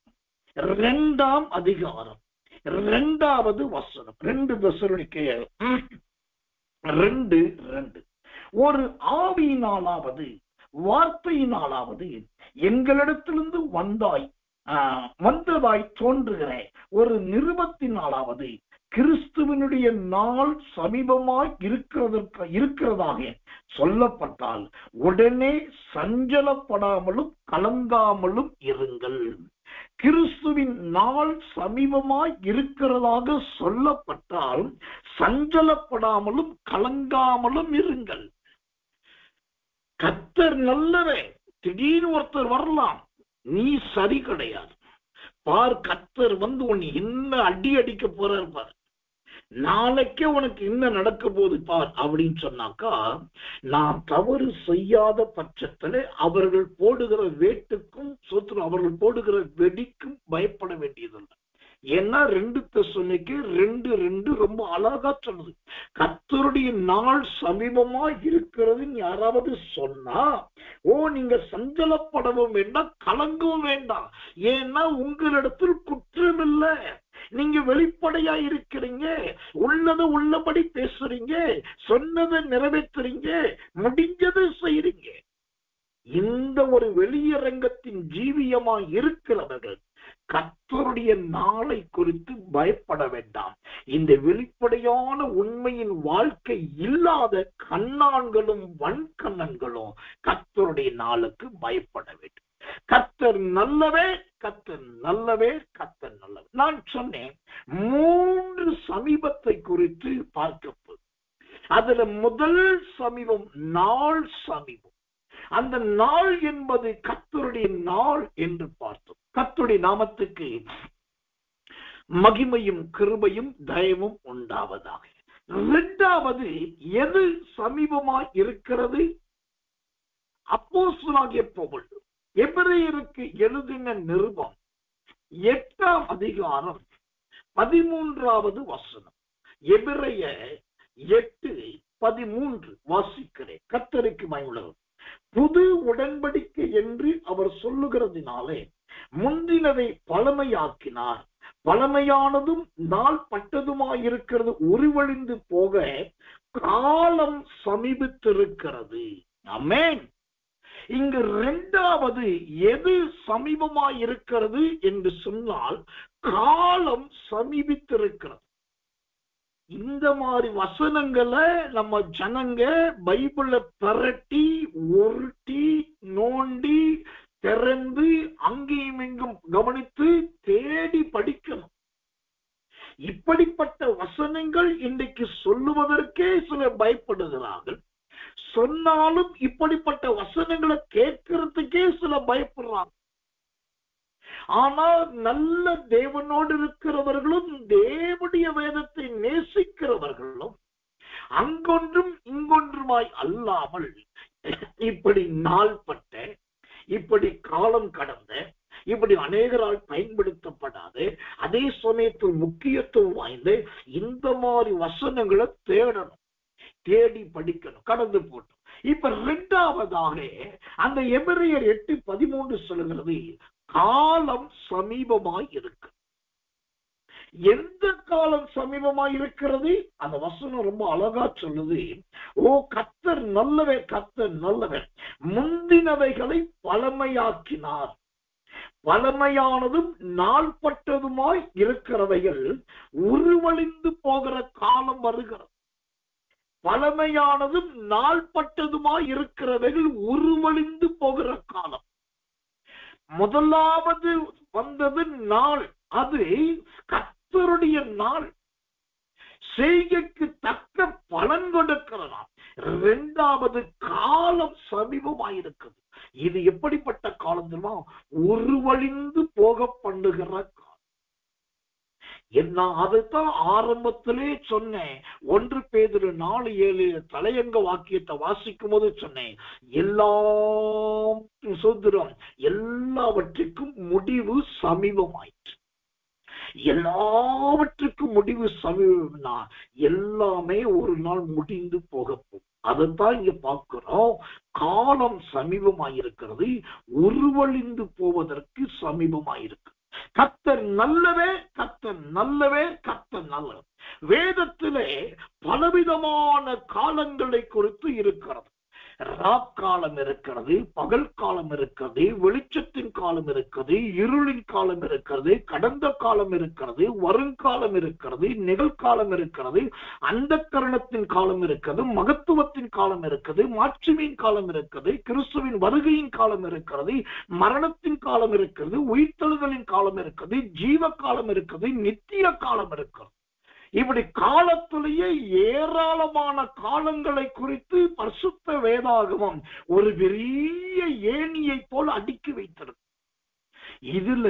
2ஆம் அதிகாரம் 2வது வசனம். 2 தெசலோனிக்கேயர் 2:2. ஒரு ஆவியினாலாவது வார்த்தையினாலாவது எங்களிடத்திலிருந்து வந்ததாய் தோன்றுகிற ஒரு நிருபத்தினாலாவது கிறிஸ்துவனுடைய நாள் சமீபமாய் இருக்கிறதாக சொல்லப்பட்டால் உடனே சஞ்சலப்படாமலும் கலங்காமலும் இருங்கள். கிறிஸ்துவின் நாள் சமீபமாய் இருக்கிறதாக சொல்லப்பட்டால் சஞ்சலப்படாமலும் கலங்காமலும் இருங்கள். கர்த்தர் நல்லவே. திடீர்னு ஒருத்தர் வரலாம், நீ சரி கிடையாது. பார், கர்த்தர் வந்து உன்னை என்ன அடி அடிக்க போறார் பார், நாளைக்கே உனக்கு என்ன நடக்க போகுது பார் அப்படின்னு சொன்னாக்கா, நான் தவறு செய்யாத பட்சத்துல அவர்கள் போடுகிற வேட்டுக்கும் அவர்கள் போடுகிற வெடிக்கும் பயப்பட வேண்டியதில்லை. ஏன்னா 2 தெசலோனிக்கேயர் 2:2 ரொம்ப அழகா சொல்லுது. கர்த்தருடைய நாள் சமீபமா இருக்கிறதுன்னு யாராவது சொன்னா நீங்க சஞ்சலப்படவும் வேண்டாம், கலங்கவும் வேண்டாம். ஏன்னா உங்களிடத்தில் குற்றம் இல்லை. நீங்க வெளிப்படையா இருக்கிறீங்க, உள்ளதை உள்ளபடி பேசுறீங்க, சொன்னதை நிறைவேற்றுறீங்க, முடிஞ்சதை செய்றீங்க. இந்த ஒரு வெளியரங்கத்தின் ஜீவியமா இருக்கிறவர்கள் கர்த்தருடைய நாளை குறித்து பயப்பட வேண்டாம். இந்த வெளிப்படையான உண்மையின் வாழ்க்கை இல்லாத கண்ணான்களும் வன்கண்ணன்களும் கர்த்தருடைய நாளுக்கு பயப்பட வேண்டும். கர்த்தர் நல்லவே, கர்த்தர் நல்லவே, கர்த்தர் நல்லவே. நான் சொன்னேன் 3 சமீபத்தை குறித்து பார்க்கப்போது. அதுல முதல் சமீபம் நாள் சமீபம். அந்த நாள் என்பது கர்த்தருடைய நாள் என்று பார்த்தோம். கர்த்தருடைய நாமத்துக்கு மகிமையும் கிருபையும் தயவும் உண்டாவதாக. 2வது, எது சமீபமாய் இருக்கிறது? அப்போஸ்தலனாகிய பவுல் எபிரேயருக்கு எழுதின நிருபம் 8ஆம் அதிகாரம் 13வது வசனம். எபிரேயர் 8:13 வாசிக்கிறேன். கர்த்தருக்கு மகிமை. புது உடன்படிக்கை என்று அவர் சொல்லுகிறதினாலே முந்தினதை பழமையாக்கினார். பழமையானதும் நாள் பட்டதுமாயிருக்கிறது உருவழிந்து போக காலம் சமீபித்திருக்கிறது. ஆமென். இங்கு இரண்டாவது எது சமீபமாய் இருக்கிறது என்று சொன்னால் காலம் சமீபித்திருக்கிறது. இந்த மாதிரி வசனங்களை நம்ம ஜனங்க பைபிள பரட்டி உருட்டி நோண்டி திறந்து அங்கேயும் இங்கும் கவனித்து தேடி படிக்கணும். இப்படிப்பட்ட வசனங்கள் இன்றைக்கு சொல்லுவதற்கே சிலர் பயப்படுகிறார்கள். சொன்னாலும் இப்படிப்பட்ட வசனங்களை கேட்கறதுக்கே சிலர் பயப்படுறாங்க. ஆனால் நல்ல தேவனோடு இருக்கிறவர்களும் தேவனுடைய வேதத்தை நேசிக்கிறவர்களும் அங்கொன்றும் இங்கொன்றுமாய் அல்லாமல் இப்படி நாள்பட்ட, இப்படி காலம் கடந்த, இப்படி அநேகரால் பயன்படுத்தப்படாது, அதே சமயத்தில் முக்கியத்துவம் வாய்ந்த இந்த மாதிரி வசனங்களை தேடணும், தேடி படிக்கணும், கடந்து போட்டோம். இப்ப இரண்டாவதாக அந்த எபிரேயர் 8:13 சொல்லுகிறது, காலம் சமீபமாய் இருக்கு. எந்த காலம் சமீபமாய் இருக்கிறது? அந்த வசனம் ரொம்ப அழகா சொல்லுது, ஓ கர்த்தர் நல்லவர், கர்த்தர் நல்லவர், முந்தினவைகளை பழமையாக்கினார், பழமையானதும் நாள்பட்டதுமாய் இருக்கிறவைகள் உருவழிந்து போகிற காலம் வருகிறது. பழமையானதும் நாள்பட்டதுமாய் இருக்கிறவைகள் உருவழிந்து போகிற காலம். முதலாவது வந்தது நாள், அது கர்த்தருடைய நாள், செய்கைக்கு தக்க பலன் கொடுக்கிறதாம். இரண்டாவது காலம் சமீபமாயிருக்கிறது. இது எப்படிப்பட்ட காலம் தெரியுமா? உருவழிந்து போக பண்ணுகிற காலம். நான் அதைத்தான் ஆரம்பத்திலே சொன்னேன். 1 பேதுரு 4:7 தலையங்க வாக்கியத்தை வாசிக்கும் போது சொன்னேன், எல்லாம் சுதந்திரம், எல்லாவற்றுக்கும் முடிவு சமீபமாயிற்று. எல்லாவற்றுக்கும் முடிவு சமீபம்னா எல்லாமே ஒரு நாள் முடிந்து போகும். அதைத்தான் இங்க பார்க்கிறோம். காலம் சமீபமாயிருக்கிறது, உருவழிந்து போவதற்கு சமீபமாயிருக்கு. கர்த்தர் நல்லவே, கர்த்தர் நல்லவே, கர்த்தர் நல்லவர். வேதத்திலே பலவிதமான காலங்களை குறித்து இருக்கிறது. ராக்காலம் இருக்கிறது, பகல் காலம் இருக்கிறது, வெளிச்சத்தின் காலம் இருக்கிறது, இருளின் காலம் இருக்கிறது, கடந்த காலம் இருக்கிறது, வருங்காலம் இருக்கிறது, நிகழ்காலம் இருக்கிறது, அந்த கரணத்தின் காலம் இருக்கிறது, மகத்துவத்தின் காலம் இருக்கிறது, மாட்சிமையின் காலம் இருக்கிறது, கிறிஸ்துவின் வருகையின் காலம் இருக்கிறது, மரணத்தின் காலம் இருக்கிறது, உயிர்த்தெழுதலின் காலம் இருக்கிறது, ஜீவ காலம் இருக்கிறது, நித்திய காலம் இருக்கிறது. இப்படி காலத்திலேயே ஏராளமான காலங்களை குறித்து பரிசுத்த வேதாகமம் ஒரு பெரிய ஏணியை போல் அடுக்கி வைத்திருக்கு. இதுல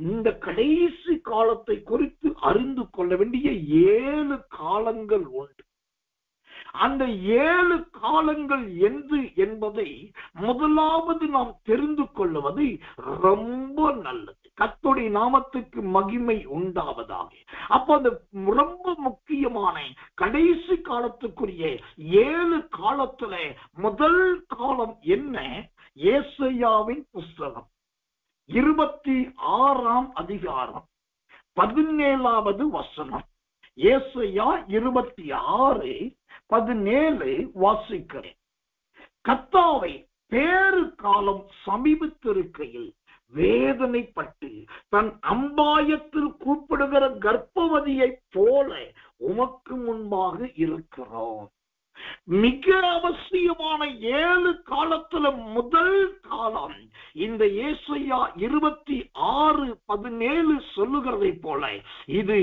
இந்த கடைசி காலத்தை குறித்து அறிந்து கொள்ள வேண்டிய 7 காலங்கள் உண்டு. அந்த 7 காலங்கள் எது என்பதை முதலாவது நாம் தெரிந்து கொள்வது ரொம்ப நல்லது. கர்த்தருடைய நாமத்துக்கு மகிமை உண்டாவதாக. அப்ப அந்த ரொம்ப முக்கியமான கடைசி காலத்துக்குரிய 7 காலத்துல முதல் காலம் என்ன? ஏசாயாவின் புஸ்தகம் 26ஆம் அதிகாரம் 17வது வசனம். ஏசாயா 26:17 வாசிக்கிறேன். கர்த்தாவை பேறு காலம் சமீபித்திருக்கையில் வேதனைப்பட்டு தன் அம்பாயத்தில் கூப்பிடுகிற கர்ப்பவதியை போல உமக்கு முன்பாக இருக்கிறோம். மிக அவசியமான 7 காலத்துல முதல் காலம் இந்த ஏசாயா 26:17 சொல்லுகிறதை போல இது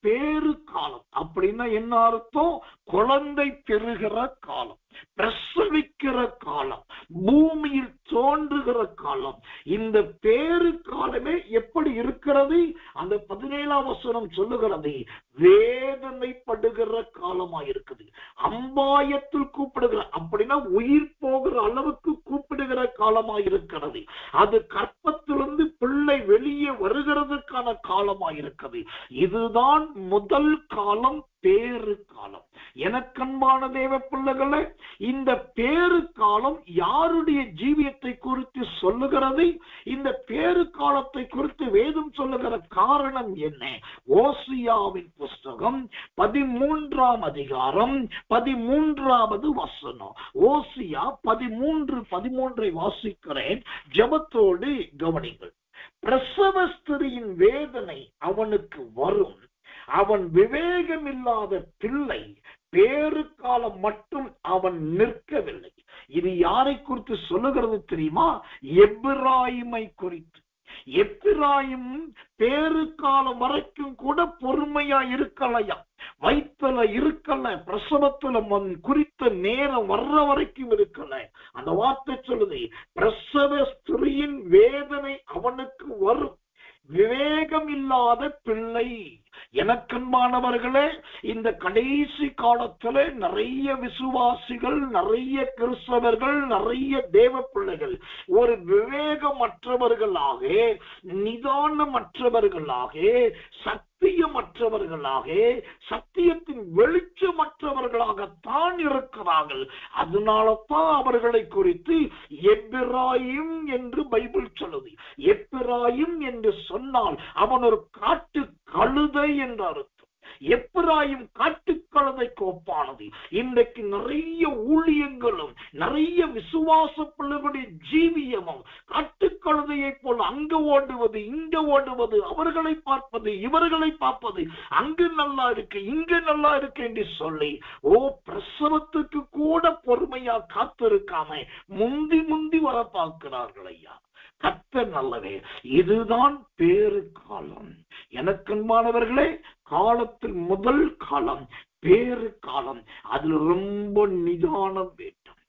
பேறு காலம். அப்படின்னா என்ன அர்த்தம்? குழந்தை பெறுகிற காலம், பிரசவிக்கிற காலம், பூமியில் தோன்றுகிற காலம். இந்த பேறு காலமே எப்படி இருக்கிறது? அந்த 17ஆம் வசனம் சொல்லுகிறது, வேதனைப்படுகிற காலமா இருக்குது. அம்பாயத்தில் கூப்பிடுகிற, அப்படின்னா உயிர் போகிற அளவுக்கு கூப்பிடுகிற காலமா இருக்கிறது. அது கற்பத்திலிருந்து பிள்ளை வெளியே வருகிறதுக்கான காலமா இருக்கிறது. இதுதான் முதல் காலம், பேறு காலம். எனக்கன்பான தேவ பிள்ளைகளே, இந்த பேரு காலம் யாருடைய ஜீவியத்தை குறித்து சொல்லுகிறது? இந்த பேரு காலத்தை குறித்து வேதம் சொல்லுகிற காரணம் என்ன? ஓசியாவின் புஸ்தகம் 13ஆம் அதிகாரம் 13வது வசனம். ஓசியா 13:13 வாசிக்கிறேன், ஜெபத்தோடு கவனிங்கள். பிரசவ ஸ்திரியின் வேதனை அவனுக்கு வரும், அவன் விவேகமில்லாத பிள்ளை, பேரு காலம் மட்டும் அவன் நிற்கவில்லை. இது யாரை குறித்து சொல்லுகிறது தெரியுமா? எப்பிராயிமை குறித்து. எப்பிராயிம் பேரு காலம் வரைக்கும் கூட பொறுமையா இருக்கலையா, வயிற்றுல இருக்கல, பிரசவத்துல குறித்த நேரம் வர்ற வரைக்கும் இருக்கல. அந்த வார்த்தை சொல்லுது, பிரசவ ஸ்திரியின் வேதனை அவனுக்கு வரும், விவேகம் இல்லாத பிள்ளை. எனக்கன்பானவர்களே, இந்த கடைசி காலத்துல நிறைய விசுவாசிகள், நிறைய கிறிஸ்தவர்கள், நிறைய தேவ பிள்ளைகள் ஒரு விவேகமற்றவர்களாக, நிதானமற்றவர்களாக, சத்தியமற்றவர்களாக, சத்தியத்தின் வெளிச்சமற்றவர்களாகத்தான் இருக்கிறார்கள். அதனாலதான் அவர்களை குறித்து எப்பிராயிம் என்று பைபிள் சொல்லுது. எப்பிராயிம் என்று சொன்னால் அவன் ஒரு காட்டு கழுதை என்று அர்த்தம். எப்பிராயிம் காட்டுக்கழுதைக்கு ஒப்பானது. இன்றைக்கு நிறைய ஊழியங்களும் நிறைய விசுவாச பிள்ளைகளுடைய ஜீவியமும் காட்டுக்கழுதையை போல் அங்கு ஓடுவது, இங்க ஓடுவது, அவர்களை பார்ப்பது, இவர்களை பார்ப்பது, அங்கு நல்லா இருக்கு, இங்க நல்லா இருக்கு என்று சொல்லி பிரசவத்துக்கு கூட பொறுமையா காத்திருக்காம முந்தி முந்தி வர பார்க்கிறார்கள். ஐயா, கர்த்தர் நல்லவே. இதுதான் பேரு காலம். எனக்கன்பானவர்களே, காலத்தில் முதல் காலம் பேரு காலம். அதில் ரொம்ப நிதானம் வேண்டும்,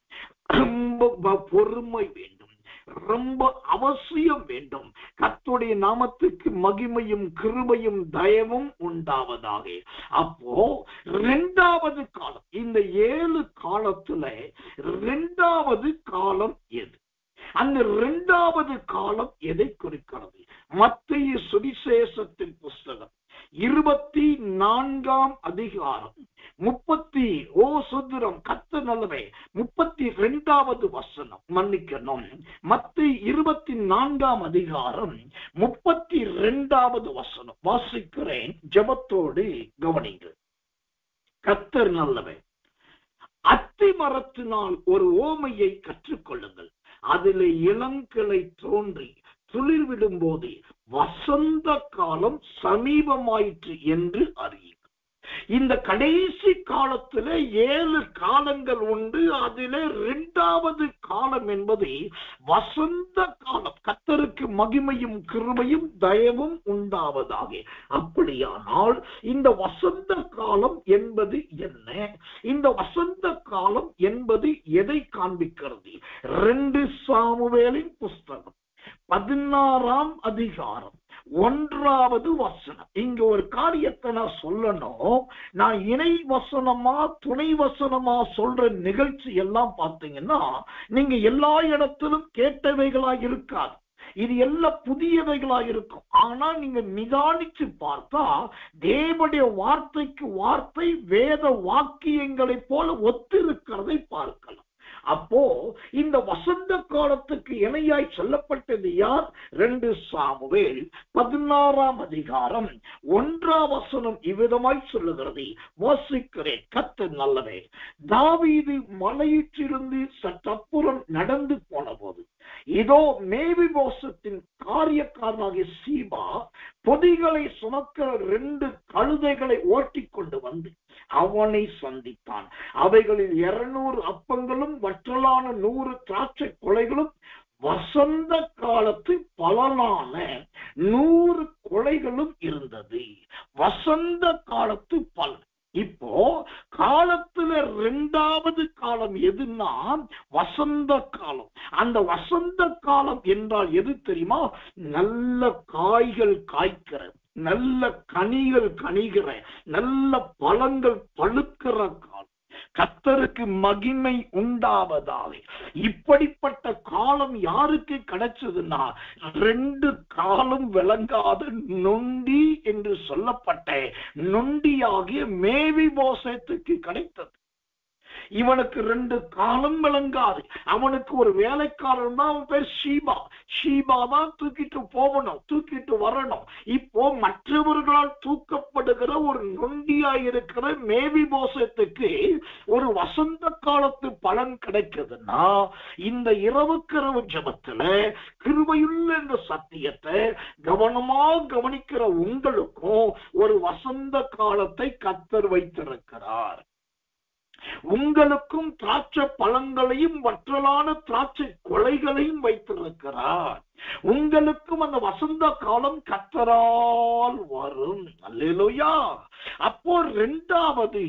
ரொம்ப பொறுமை வேண்டும், ரொம்ப அவசியம் வேண்டும். கர்த்தருடைய நாமத்துக்கு மகிமையும் கிருபையும் தயவும் உண்டாவதாக. அப்போ 2வது காலம், இந்த 7 காலத்துல 2வது காலம் எது? அந்த 2வது காலம் எதை குறிக்கிறது? மத்தேயு சுவிசேஷத்தின் புஸ்தகம் 24ஆம் அதிகாரம் 32வது வசனம். மன்னிக்கணும், மத்தேயு 24ஆம் அதிகாரம் 32வது வசனம் வாசிக்கிறேன், ஜெபத்தோடு கவனிங்கள். கர்த்தர் நல்லவர். அத்தி மரத்தினால் ஒரு ஓமையை கற்றுக்கொள்ளுங்கள். அதிலே இளங்கிளை தோன்றி துளிர் விடும் போது வசந்த காலம் சமீபமாயிற்று என்று அறியுங்கள். இந்த கடைசி காலத்துல 7 காலங்கள் உண்டு. அதிலே 2வது காலம் என்பது வசந்த காலம். கர்த்தருக்கு மகிமையும் கிருபையும் தயவும் உண்டாவதாக. அப்படியானால் இந்த வசந்த காலம் என்பது என்ன? இந்த வசந்த காலம் என்பது எதை காண்பிக்கிறது? 2 சாமுவேலின் புஸ்தகம் 16ஆம் அதிகாரம் 1வது வசனம். இங்க ஒரு காரியத்தை நான் சொல்லணும். நான் இணை வசனமா துணை வசனமா சொல்ற நிகழ்ச்சி எல்லாம் பார்த்தீங்கன்னா நீங்க எல்லா இடத்திலும் கேட்டவைகளா இருக்காது. இது எல்லாம் புதியவைகளா இருக்கும். ஆனா நீங்க நிதானிச்சு பார்த்தா தேவனுடைய வார்த்தைக்கு வார்த்தை வேத வாக்கியங்களை போல ஒத்திருக்கிறதை பார்க்கலாம். அப்போ இந்த வசந்த காலத்துக்கு இணையாய் சொல்லப்பட்டது யார்? 2 சாமுவேல் 16ஆம் அதிகாரம் 1ஆம் வசனம் இவ்விதமாய் சொல்லுகிறது, வாசிக்கிறேன். கர்த்தர் நல்லவே. தாவீது மலையிற்றிருந்து சற்றப்புறம் நடந்து போன போது இதோ மேவிபோசத்தின் காரியக்காரனாகிய சீபா பொதிகளை சுமக்க 2 கழுதைகளை ஓட்டி கொண்டு வந்து அவனை சந்தித்தான். அவைகளில் 200 அப்பங்களும் வற்றலான 100 திராட்சை கொலைகளும் வசந்த காலத்து பலனான 100 கொலைகளும் இருந்தது. வசந்த காலத்து பலன். இப்போ காலத்துல 2வது காலம் எதுன்னா வசந்த காலம். அந்த வசந்த காலம் என்றால் எது தெரியுமா? நல்ல காய்கள் காய்க்கிற, நல்ல கனிகள் கனிகிற, நல்ல பழங்கள் பழுக்கிற காலம். கர்த்தர் கர்த்தருக்கு மகிமை உண்டாவதாக. இப்படிப்பட்ட காலம் யாருக்கு கிடைச்சதுன்னா, 2 காலம் விளங்காத நொண்டி என்று சொல்லப்பட்ட நொண்டியாகிய மேவிபோசேத்துக்கு கிடைத்தது. இவனுக்கு 2 காலம் விளங்காது. அவனுக்கு ஒரு வேலைக்காரன் தான், அவன் பேர் ஷீபா. ஷீபா தான் தூக்கிட்டு போகணும், தூக்கிட்டு வரணும். இப்போ மற்றவர்களால் தூக்கப்படுகிற ஒரு நொண்டியா இருக்கிற மேவிபோசேத்துக்கு ஒரு வசந்த காலத்து பலன் கிடைக்குதுன்னா, இந்த இரவுக்கிரவு ஜபத்துல கிருபையுள்ள இந்த சத்தியத்தை கவனமா கவனிக்கிற உங்களுக்கும் ஒரு வசந்த காலத்தை கர்த்தர் வைத்திருக்கிறார். உங்களுக்கும் திராட்சை பழங்களையும் வற்றலான திராட்சை கொலைகளையும் வைத்திருக்கிறார். உங்களுக்கும் அந்த வசந்த காலம் கர்த்தரால் வரும். அல்லேலூயா. அப்போ 2வது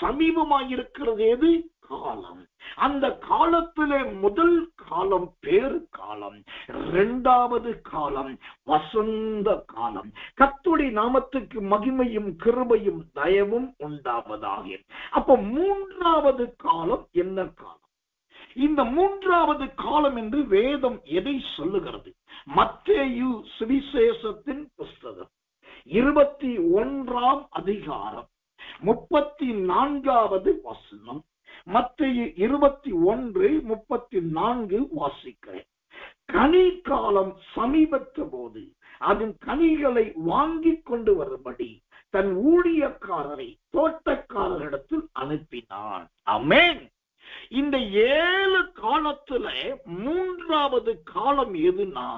சமீபமாயிருக்கிறது எது? காலம். அந்த காலத்திலே முதல் காலம் பேரு காலம், 2வது காலம் வசந்த காலம். கர்த்தருடைய நாமத்துக்கு மகிமையும் கிருபையும் தயவும் உண்டாவதாக. அப்ப 3வது காலம் என்ன காலம்? இந்த 3வது காலம் என்று வேதம் எதை சொல்லுகிறது? மத்தேயு சுவிசேஷத்தின் புஸ்தகம் 21ஆம் அதிகாரம் 34வது வசனம். மத்தேயு 21:34 வாசிக்கிறேன். கனி காலம் சமீபத்த போது அதன் கனிகளை வாங்கி கொண்டு வரும்படி தன் ஊழியக்காரரை தோட்டக்காரரிடத்தில் அனுப்பினான். ஆமென். இந்த 7 காலத்துல 3வது காலம் எதுனா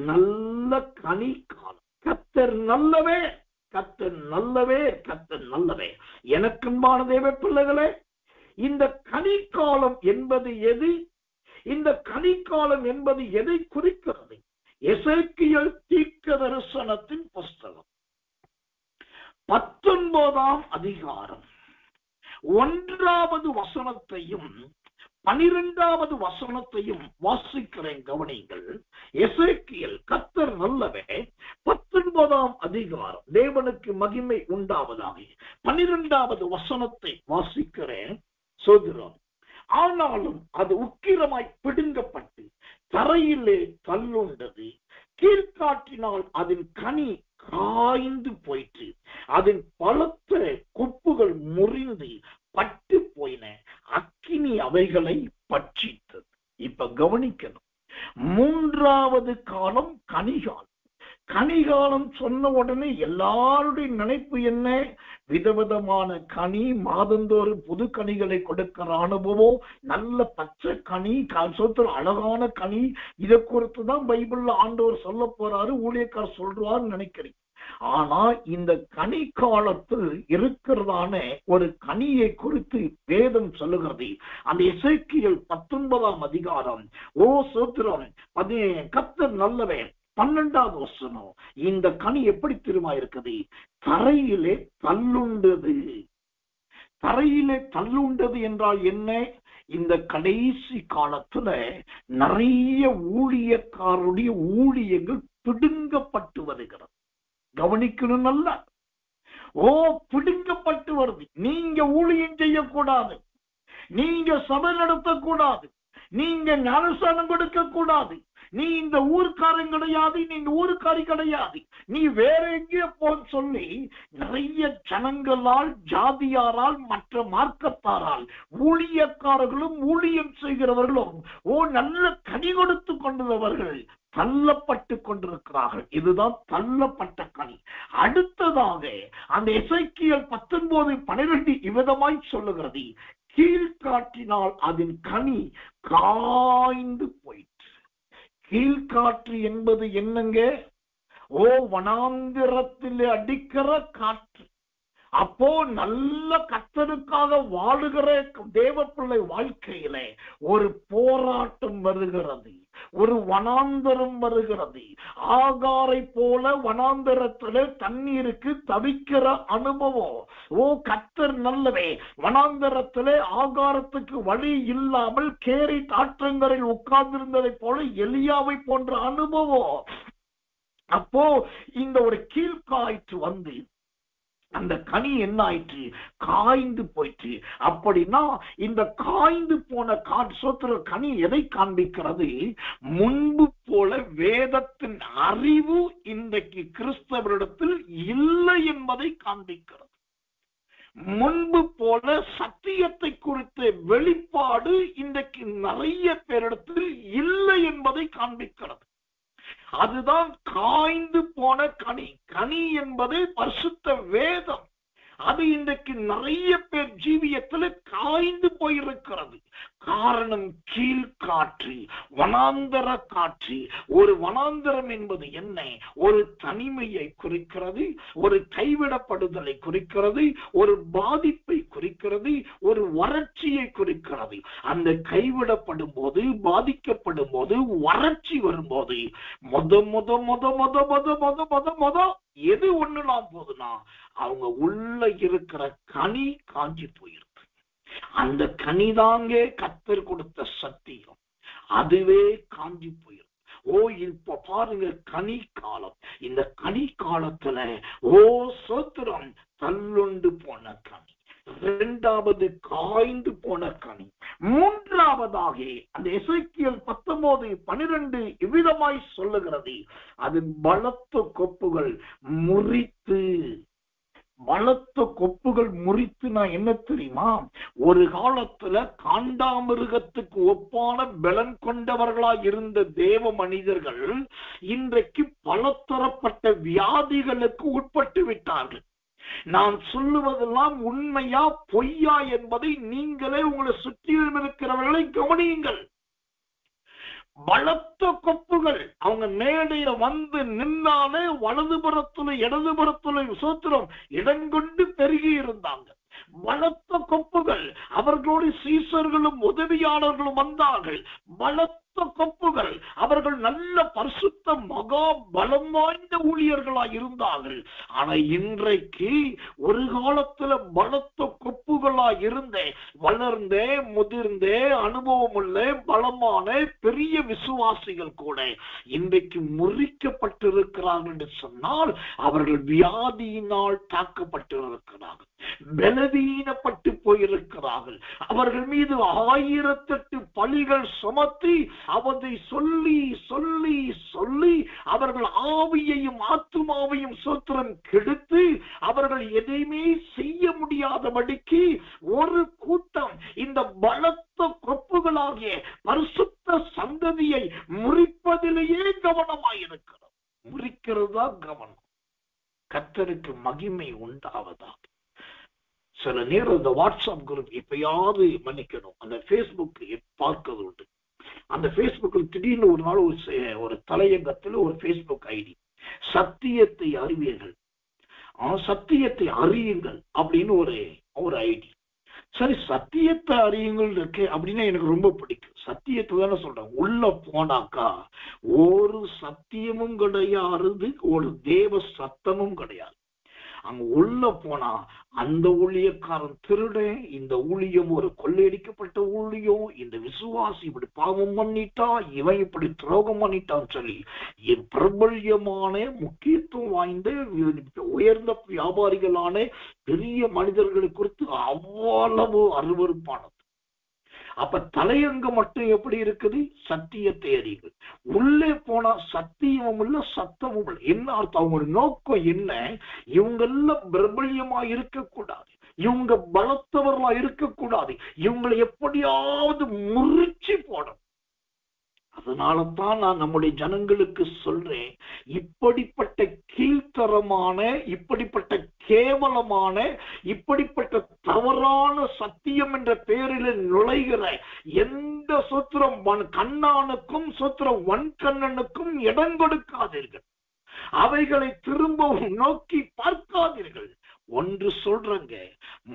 நல்ல கனி காலம். கர்த்தர் நல்லவே, கர்த்தர் நல்லவே, கர்த்தர் நல்லவே. எனக்குன்பான தேவ பிள்ளைகளே, இந்த கனிக்காலம் என்பது எது? இந்த கனிக்காலம் என்பது எதை குறிக்கிறது? எசேக்கியேல் தீர்க்கதரிசனத்தின் புஸ்தகம் 19ஆம் அதிகாரம் 1வது வசனத்தையும் 12வது வசனத்தையும் வாசிக்கிறேன், கவனிங்கள். எசேக்கியேல் கர்த்தர் நல்லவே 19ஆம் அதிகாரம், தேவனுக்கு மகிமை உண்டாவதாக 12வது வசனத்தை வாசிக்கிறேன். சொல்கிறோம். ஆனாலும் அது உக்கிரமாய் பிடுங்கப்பட்டு தரையிலே தள்ளுண்டது. கீழ்காற்றினால் அதன் கனி காய்ந்து போயிற்று. அதன் பலத்த கொப்புகள் முறிந்து பட்டு போயின. அக்கினி அவைகளை பட்சித்தது. இப்ப கவனிக்கணும். 3வது காலம் கனிகாலம். கனிகாலம் சொன்ன உடனே எல்லாருடைய நினைப்பு என்ன? விதவிதமான கனி, மாதந்தோறும் புது கனிகளை கொடுக்கிற அனுபவம், நல்ல பச்சை கனி, அழகான கனி. இதை குறித்துதான் பைபிள்ல ஆண்டவர் சொல்ல போறாரு, ஊழியக்காரர் சொல்றாரு நினைக்கிறேன். ஆனா இந்த கனி காலத்தில் இருக்கிறதான ஒரு கனியை குறித்து வேதம் சொல்லுகிறது. அந்த எசேக்கியேல் 19ஆம் அதிகாரம், ஓ சோத்திரம், கர்த்தர் நல்லவே 12வது வசனம். இந்த கனி எப்படி திரும்ப இருக்குது? தரையிலே தள்ளுண்டது. தரையிலே தள்ளுண்டது என்றால் என்ன? இந்த கடைசி காலத்துல நிறைய ஊழியக்காரருடைய ஊழியங்கள் பிடுங்கப்பட்டு வருகிறது. கவனிக்கணும் நல்ல. பிடுங்கப்பட்டு வருது. நீங்க ஊழியம் செய்யக்கூடாது, நீங்க சபை நடத்தக்கூடாது, நீங்க ஞானஸ்தானம் கொடுக்க கூடாது, நீ இந்த ஊர்க்காரன் கிடையாது, நீ இந்த ஊருக்காரி கிடையாது, நீ வேற எங்கேயோ போன்னு சொல்லி நிறைய ஜனங்களால், ஜாதியாரால், மற்ற மார்க்கத்தாரால், ஊழியக்காரர்களும் ஊழியம் செய்கிறவர்களும் நல்ல கனி கொடுத்து கொண்டவர்கள் தள்ளப்பட்டு கொண்டிருக்கிறார்கள். இதுதான் தள்ளப்பட்ட கனி. அடுத்ததாக அந்த எசேக்கியேல் 19:12 இவ்விதமாய் சொல்லுகிறது. கீழ்காற்றினால் அதன் கனி காய்ந்து போயிற்று. கீழ்காற்று என்பது என்னங்க? வனாந்திரத்தில் அடிக்கிற காற்று. அப்போ நல்ல கர்த்தருக்காக வாழுகிற தேவ பிள்ளை வாழ்க்கையில ஒரு போராட்டம் வருகிறது, ஒரு வனாந்தரம் வருகிறது. ஆகாரை போல வனாந்தரத்துல தண்ணீருக்கு தவிக்கிற அனுபவம். கர்த்தர் நல்லவே. வனாந்தரத்துல ஆகாரத்துக்கு வழி இல்லாமல் கேரி தாற்றங்கரையில் உட்கார்ந்திருந்ததை போல எலியாவை போன்ற அனுபவம். அப்போ இந்த ஒரு கீழ்காற்று வந்து அந்த கனி என்ன ஆயிற்று? காய்ந்து போயிற்று. அப்படின்னா இந்த காய்ந்து போன சோத்திர கனி எதை காண்பிக்கிறது? முன்பு போல வேதத்தின் அறிவு இன்றைக்கு கிறிஸ்தவரிடத்தில் இல்லை என்பதை காண்பிக்கிறது. முன்பு போல சத்தியத்தை குறித்த வெளிப்பாடு இன்றைக்கு நிறைய பேரிடத்தில் இல்லை என்பதை காண்பிக்கிறது. அதுதான் காய்ந்து போன கனி. கனி என்பது பரிசுத்த வேதம். அது இன்றைக்கு நிறைய பேர் ஜீவியத்தில் காய்ந்து போயிருக்கிறது. காரணம் கீழ்காற்று, வனாந்தர காற்று. ஒரு வனாந்தரம் என்பது என்ன? ஒரு தனிமையை குறிக்கிறது, ஒரு கைவிடப்படுதலை குறிக்கிறது, ஒரு பாதிப்பை குறிக்கிறது, ஒரு வறட்சியை குறிக்கிறது. அந்த கைவிடப்படும் போது, பாதிக்கப்படும் போது, வறட்சி வரும்போது எது ஒண்ணுலாம் போதுன்னா அவங்க உள்ள இருக்கிற கனி காஞ்சி போயிருக்கு. அந்த கனிதாங்க கர்த்தர் கொடுத்த சத்தியம், அதுவே காஞ்சி போயிருக்கு. இப்ப பாருங்க, கனி காலம். இந்த கனி காலத்துல சோத்திரம் தள்ளுண்டு போன கனி, இரண்டாவது காய்ந்து போன கனி, மூன்றாவதாக அந்த எசேக்கியேல் 19:12 இவ்விதமாய் சொல்லுகிறது, அது பலத்த கொப்புகள் முறித்து. பலத்த கொப்புகள் முறித்து நான் என்ன தெரியுமா? ஒரு காலத்துல காண்டாமிருகத்துக்கு ஒப்பான பலன் கொண்டவர்களா இருந்த தேவ மனிதர்கள் இன்றைக்கு பலதரப்பட்ட வியாதிகளுக்கு உட்பட்டு விட்டார்கள். நான் சொல்லுவதெல்லாம் உண்மையா பொய்யா என்பதை நீங்களே உங்களை சுற்றிலும் இருக்கிறவர்களை கவனியுங்கள். பலத்த கொப்புகள் அவங்க மேடையில வந்து நின்னாலே வலதுபுறத்துல இடதுபுறத்துல சோத்திரம் இடங்கொண்டு பெருகி இருந்தாங்க. பலத்த கொப்புகள். அவர்களோடு சீசர்களும் உதவியாளர்களும் வந்தார்கள். பலத்த கொப்புகள். அவர்கள் நல்ல பரிசுத்த மகா பலம் வாய்ந்த ஊழியர்களாய் இருந்தார்கள். ஆனா இன்றைக்கு ஒரு காலத்துல பலத்த கொப்புகளா இருந்தே வளர்ந்தே முதிர்ந்தே அனுபவம் உள்ள பலமான பெரிய விசுவாசிகள் கூட இன்றைக்கு முறிக்கப்பட்டிருக்கிறார்கள் என்று சொன்னால் அவர்கள் வியாதியினால் தாக்கப்பட்டிருக்கிறார்கள், பலவீனப்பட்டு போயிருக்கிறார்கள். அவர்கள் மீது 1008 பழிகள் சுமத்தி அவதை சொல்லி சொல்லி சொல்லி அவர்கள் ஆவியையும் ஆத்துமாவையும் சோத்திரம் கெடுத்து அவர்கள் எதையுமே செய்ய முடியாதபடிக்கு ஒரு கூட்டம் இந்த பலத்த கொப்புகளாகிய பரிசுத்த சந்ததியை முறிப்பதிலேயே கவனமாயிருக்கிறது. முறிக்கிறதா கவனம். கர்த்தருக்கு மகிமை உண்டாவதாக. சில நேரம் இந்த வாட்ஸ்அப் குரூப் எப்பயாவது மன்னிக்கணும், அந்த பேஸ்புக் பார்க்கிறது உண்டு. அந்த பேஸ்புக்கில் திடீர்னு ஒரு நாள் ஒரு தலையங்கத்தில் ஒரு பேஸ்புக் ஐடி, சத்தியத்தை அறிவீர்கள், சத்தியத்தை அறியுங்கள் அப்படின்னு ஒரு ஐடி. சரி, சத்தியத்தை அறியுங்கள் இருக்கு அப்படின்னா எனக்கு ரொம்ப பிடிக்கும். சத்தியத்தை தானே சொல்றேன். உள்ள போனாக்கா ஒரு சத்தியமும் கிடையாது, ஒரு தேவ சத்தமும் கிடையாது. அங்க உள்ள போனா அந்த ஊழியக்காரன் திருடன், இந்த ஊழியம் ஒரு கொள்ளையடிக்கப்பட்ட ஊழியம், இந்த விசுவாசி இப்படி பாவம் பண்ணிட்டா, இவன் இப்படி துரோகம் பண்ணிட்டான்னு சொல்லி பிரபல்யமான முக்கியத்துவம் வாய்ந்த உயர்ந்த வியாபாரிகளான பெரிய மனிதர்களை குறித்து அவ்வளவு அருவருப்பானது. அப்ப தலையங்கம் மட்டும் எப்படி இருக்குது? சத்தியத்தை அறியுங்கள். உள்ளே போனா சத்தியமும் இல்ல சத்தமும் இல்ல. என்ன அர்த்தம்? அவங்க நோக்கம் என்ன? இவங்க எல்லாம் பிரபல்யமா இருக்கக்கூடாது, இவங்க பலத்தவர்களா இருக்கக்கூடாது, இவங்களை எப்படியாவது முறிச்சு போடும். அதனாலதான் நான் நம்முடைய ஜனங்களுக்கு சொல்றேன், இப்படிப்பட்ட கீழ்த்தரமான, இப்படிப்பட்ட கேவலமான, இப்படிப்பட்ட தவறான சத்தியம் என்ற பெயரில் நுழைகிற எந்த சோத்திரம் கண்ணானுக்கும் சோத்திரம் வன்கண்ணனுக்கும் இடம் கொடுக்காதீர்கள். அவைகளை திரும்பவும் நோக்கி பார்க்காதீர்கள். ஒன்று சொல்றங்க,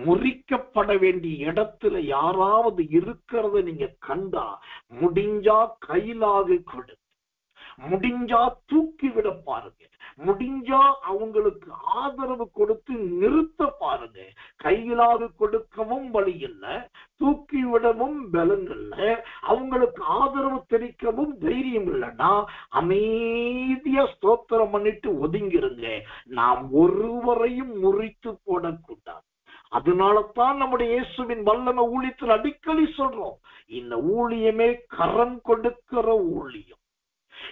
முறிக்கப்பட வேண்டிய இடத்துல யாராவது இருக்கிறத நீங்க கண்டா முடிஞ்சா கையிலாக கொடு. முடிஞ்சா தூக்கிவிட பாருங்க, முடிஞ்சா அவங்களுக்கு ஆதரவு கொடுத்து நிறுத்த பாருங்க. கையிலாது கொடுக்கவும் வழி இல்லை, தூக்கி விடவும் பலன் இல்லை, அவங்களுக்கு ஆதரவு தெரிவிக்கவும் தைரியம் இல்லைன்னா அமைதியா ஸ்தோத்திரம் பண்ணிட்டு ஒதுங்கிருங்க. நாம் ஒருவரையும் முறித்து போடக்கூடாது. அதனாலதான் நம்முடைய இயேசுவின் வல்லமை ஊழியத்தில் அடிக்கடி சொல்றோம், இந்த ஊழியமே கரம் கொடுக்கிற ஊழியம்.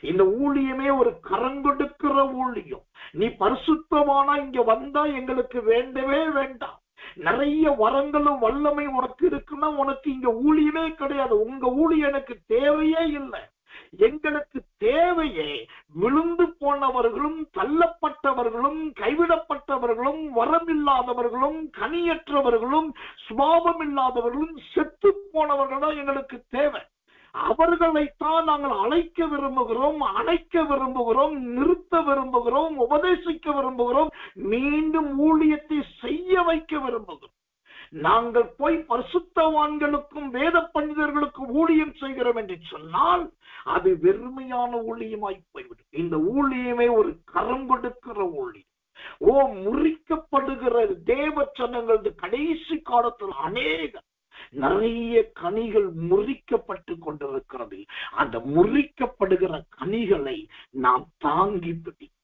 இந்த ஊழியமே ஒரு கரம் கொடுக்கிற ஊழியம். நீ பரிசுத்தமானா இங்க வந்தா எங்களுக்கு வேண்டவே வேண்டாம். நிறைய வரங்களும் வல்லமை உனக்கு இருக்குன்னா உனக்கு இங்க ஊழியமே கிடையாது. உங்க ஊழியம் எனக்கு தேவையே இல்லை. எங்களுக்கு தேவையே விழுந்து போனவர்களும், தள்ளப்பட்டவர்களும், கைவிடப்பட்டவர்களும், வரம் இல்லாதவர்களும், கனியற்றவர்களும், சுபாவம் இல்லாதவர்களும், செத்து போனவர்கள் தான் எங்களுக்கு தேவை. அவர்களைத்தான் நாங்கள் அழைக்க விரும்புகிறோம், அணைக்க விரும்புகிறோம், நிறுத்த விரும்புகிறோம், உபதேசிக்க விரும்புகிறோம், மீண்டும் ஊழியத்தை செய்ய வைக்க விரும்புகிறோம். நாங்கள் போய் பரிசுத்தவான்களுக்கும் வேத பண்டிதர்களுக்கும் ஊழியம் செய்கிறோம் என்று சொன்னால் அது வெறுமையான ஊழியமாய் போய்விடும். இந்த ஊழியமே ஒரு கரம் கொடுக்கிற ஊழியம். முறிக்கப்படுகிற தேவ ஜனங்களது கடைசி காலத்தில் நிறைய கனிகள் முறிக்கப்பட்டு கொண்டிருக்கிறது. அந்த முறிக்கப்படுகிற கனிகளை நாம் தாங்கி பிடிப்போம்.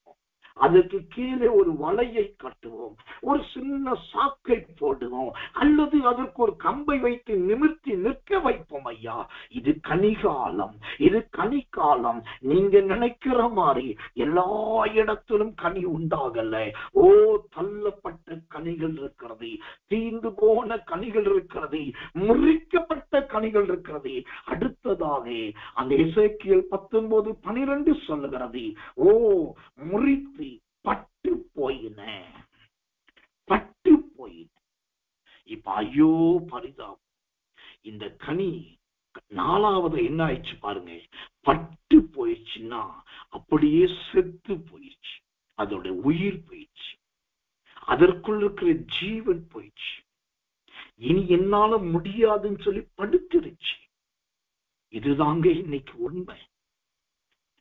அதற்கு கீழே ஒரு வலையை கட்டுவோம், ஒரு சின்ன சாக்கை போடுவோம், அல்லது அதற்கு ஒரு கம்பை வைத்து நிமிர்த்தி நிற்க வைப்போம். ஐயா, இது கனிகாலம், இது கனிக்காலம். நீங்க நினைக்கிற மாதிரி எல்லா இடத்திலும் கனி உண்டாகல. தள்ளப்பட்ட கனிகள் இருக்கிறது, தீந்து போன கனிகள் இருக்கிறது, முறிக்கப்பட்ட கனிகள் இருக்கிறது. அடுத்ததாக அந்த எசேக்கியேல் 19:12 சொல்லுகிறது, முறித்து பட்டு போயின. இப்ப ஐயோ பரிதாபம், இந்த கனி 4வது என்ன ஆயிடுச்சு பாருங்க, பட்டு போயிடுச்சுன்னா அப்படியே செத்து போயிடுச்சு. அதோட உயிர் போயிடுச்சு, அதற்குள்ள இருக்கிற ஜீவன் போயிடுச்சு. இனி என்னால முடியாதுன்னு சொல்லி படுத்துருச்சு. இதுதாங்க இன்னைக்கு உண்மை.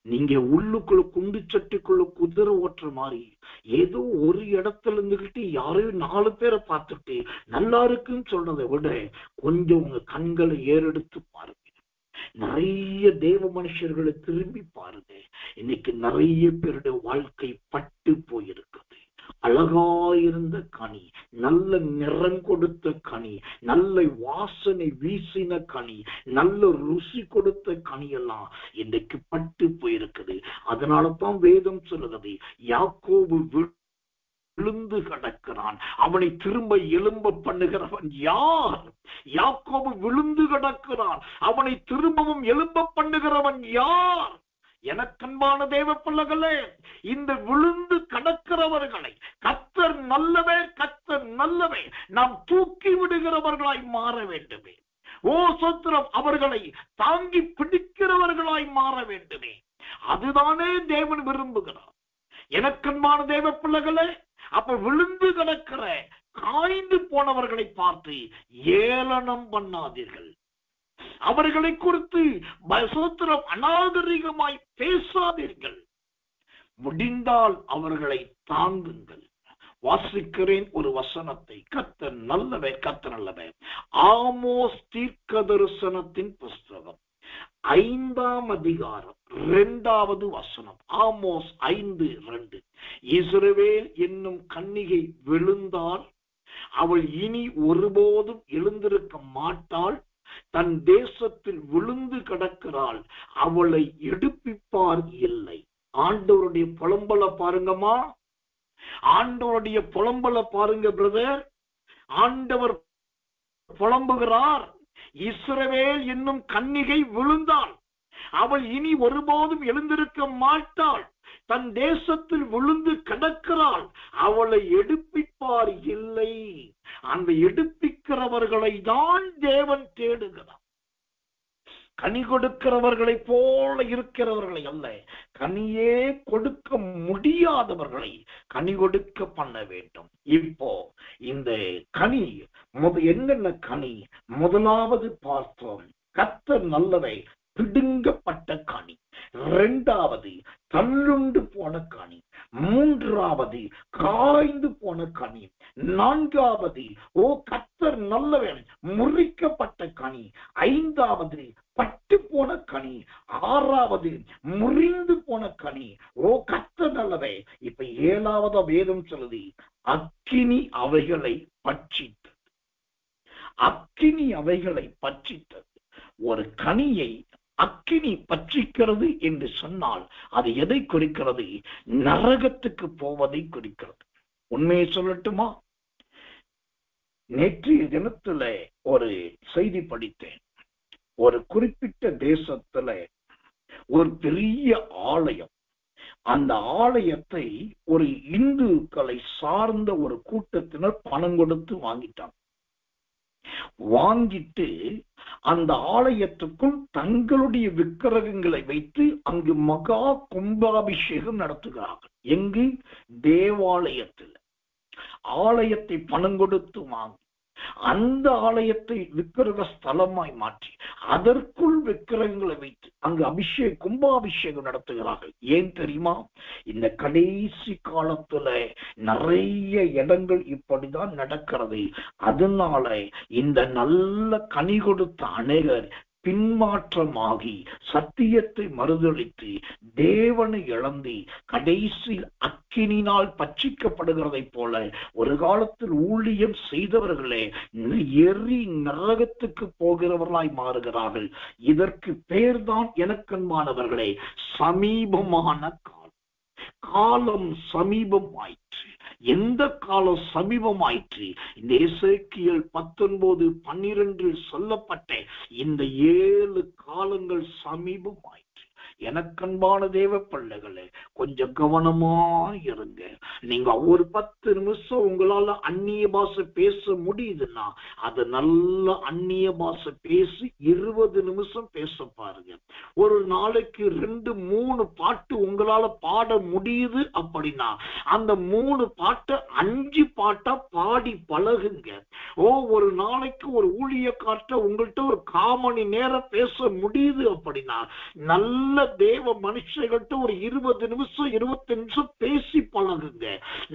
நீங்க உள்ளுக்குள்ள குண்டு சட்டிக்குள்ள குதிரை ஓட்டுற மாதிரி ஏதோ ஒரு இடத்துல இருந்துகிட்டு யாரையும் 4 பேரை பார்த்துட்டு நல்லா இருக்குன்னு சொல்றதை விட கொஞ்சம் உங்க கண்களை ஏறெடுத்து பாருங்க. நிறைய தேவ மனுஷர்களை திரும்பி பாருங்க. இன்னைக்கு நிறைய பேருடைய வாழ்க்கை பட்டு போயிருக்குது. அழகாயிருந்த கனி, நல்ல நிறம் கொடுத்த கனி, நல்ல வாசனை வீசின கனி, நல்ல ருசி கொடுத்த கனி எல்லாம் இன்னைக்கு பட்டு போயிருக்குது. அதனாலதான் வேதம் சொல்லுகிறது, யாக்கோபு விழுந்து கிடக்கிறான், அவனை திரும்ப எழும்ப பண்ணுகிறவன் யார்? யாக்கோபு விழுந்து கிடக்கிறான், அவனை திரும்பவும் எழும்ப பண்ணுகிறவன் யார்? எனக்கன்பான தேவ பிள்ளைகளே, இந்த விழுந்து கடக்கிறவர்களை கர்த்தர் நல்லவே, கர்த்தர் நல்லவே, நாம் தூக்கி விடுகிறவர்களாய் மாற வேண்டுமே. சோத்திரம், அவர்களை தாங்கி பிடிக்கிறவர்களாய் மாற வேண்டுமே. அதுதானே தேவன் விரும்புகிறார். எனக்கன்பான தேவ பிள்ளைகளே, அப்ப விழுந்து கிடக்கிற காய்ந்து போனவர்களை பார்த்து ஏளனம் பண்ணாதீர்கள். அவர்களை குறித்து சோத்திரம் அநாகரிகமாய் பேசாதீர்கள். முடிந்தால் அவர்களை தாங்குங்கள். வாசிக்கிறேன் ஒரு வசனத்தை, கர்த்தர் நல்லவே, கர்த்தர் நல்லவே. ஆமோஸ் தீர்க்கதரிசனத்தின் புஸ்தகம் 5ஆம் அதிகாரம் 2வது வசனம். ஆமோஸ் 5:2. இஸ்ரவேல் என்னும் கன்னிகை விழுந்தால் அவள் இனி ஒருபோதும் எழுந்திருக்க மாட்டாள். தன் தேசத்தில் விழுந்து கிடக்கிறாள், அவளை எடுப்பிப்பார் இல்லை. ஆண்டவருடைய புலம்பல பாருங்கம்மா, ஆண்டவருடைய புலம்பல பாருங்க பிரதர். ஆண்டவர் புலம்புகிறார், இஸ்ரவேல் என்னும் கன்னிகை விழுந்தாள், அவள் இனி ஒருபோதும் எழுந்திருக்க மாட்டாள். தன் தேசத்தில் விழுந்து கிடக்கிறாள், அவளை எடுப்பிப்பார் இல்லை. அந்த எடுப்பிக்கிறவர்களை தான் தேவன் தேடுகிறார். கனி கொடுக்கிறவர்களை போல இருக்கிறவர்களை அல்ல, கனியே கொடுக்க முடியாதவர்களை கனி கொடுக்க பண்ண வேண்டும். இப்போ இந்த கனி என்னென்ன கனி? முதலாவது பார்த்தோம், கர்த்தர் நல்லவை, பிடுங்கப்பட்ட கனி. இரண்டாவது தள்ளுண்டு போன கனி, மூன்றாவது காய்ந்து போன கனி, நான்காவது கர்த்தர் நல்லவன் முறிக்கப்பட்ட கனி, ஐந்தாவது பட்டு போன கனி, ஆறாவது முறிந்து போன கனி. கர்த்தர் நல்லவே. இப்ப ஏழாவது வேதம் சொல்லுது, அக்கினி அவைகளை பட்சித்தது. அக்கினி அவைகளை பட்சித்தது. ஒரு கனியை அக்கினி பற்றிக்கிறது என்று சொன்னால் அது எதை குறிக்கிறது? நரகத்துக்கு போவதை குறிக்கிறது. உண்மையை சொல்லட்டுமா? நேற்றைய தினத்துல ஒரு செய்தி படித்தேன். ஒரு குறிப்பிட்ட தேசத்துல ஒரு பெரிய ஆலயம், அந்த ஆலயத்தை ஒரு இந்துக்களை சார்ந்த ஒரு கூட்டத்தினர் பணம் கொடுத்து வாங்கிட்டாங்க. வாங்கிட்டு அந்த ஆலயத்துக்குள் தங்களுடைய விக்கிரகங்களை வைத்து அங்கு மகா கும்பாபிஷேகம் நடத்துகிறார்கள். எங்கு? தேவாலயத்தில். ஆலயத்தை பணம் கொடுத்து வாங்கி அந்த ஆலயத்தை விக்கிரக ஸ்தலமாய் மாற்றி அதற்குள் விக்கிரகங்களை வைத்து அங்கு கும்பாபிஷேகம் நடத்துகிறார்கள். ஏன் தெரியுமா? இந்த கடைசி காலத்துல நிறைய இடங்கள் இப்படிதான் நடக்கிறது. அதனால இந்த நல்ல கனி கொடுத்த அநேகர் பின்மாற்றமாகி சத்தியத்தை மறுதளித்து தேவனை இழந்து கடைசி அக்கினினால் பட்சிக்கப்படுகிறதை போல ஒரு காலத்தில் ஊழியம் செய்தவர்களே எரி நரகத்துக்கு போகிறவர்களாய் மாறுகிறார்கள். இதற்கு பேர்தான் எனக்கன்பானவர்களே சமீபமான காலம் சமீபமாயிற்று. எந்த காலம் சமீபமாயிற்று? இந்த எசேக்கியேல் 19:12 சொல்லப்பட்ட இந்த 7 காலங்கள் சமீபமாயிற்று. எனக்கன்பான தேவ பிள்ளைகளே, கொஞ்சம் கவனமா இருங்க. நீங்க ஒரு 10 நிமிஷம் உங்களால அந்நிய பாஷை பேச முடியுதுன்னா அது நல்ல அந்நிய பாஷை பேசி 20 நிமிஷம் பேச பாருங்க. ஒரு நாளைக்கு 2-3 பாட்டு உங்களால பாட முடியுது அப்படின்னா அந்த 3 பாட்டை 5 பாட்டா பாடி பழகுங்க. ஒரு நாளைக்கு ஒரு ஊழியக்கார்ட்ட உங்கள்கிட்ட ஒரு 1/4 மணி நேரம் பேச முடியுது அப்படின்னா நல்ல தேவ மனுஷங்கள்ட்ட ஒரு 20 நிமிஷம் 25 நிமிஷம் பேசி பழகுங்க.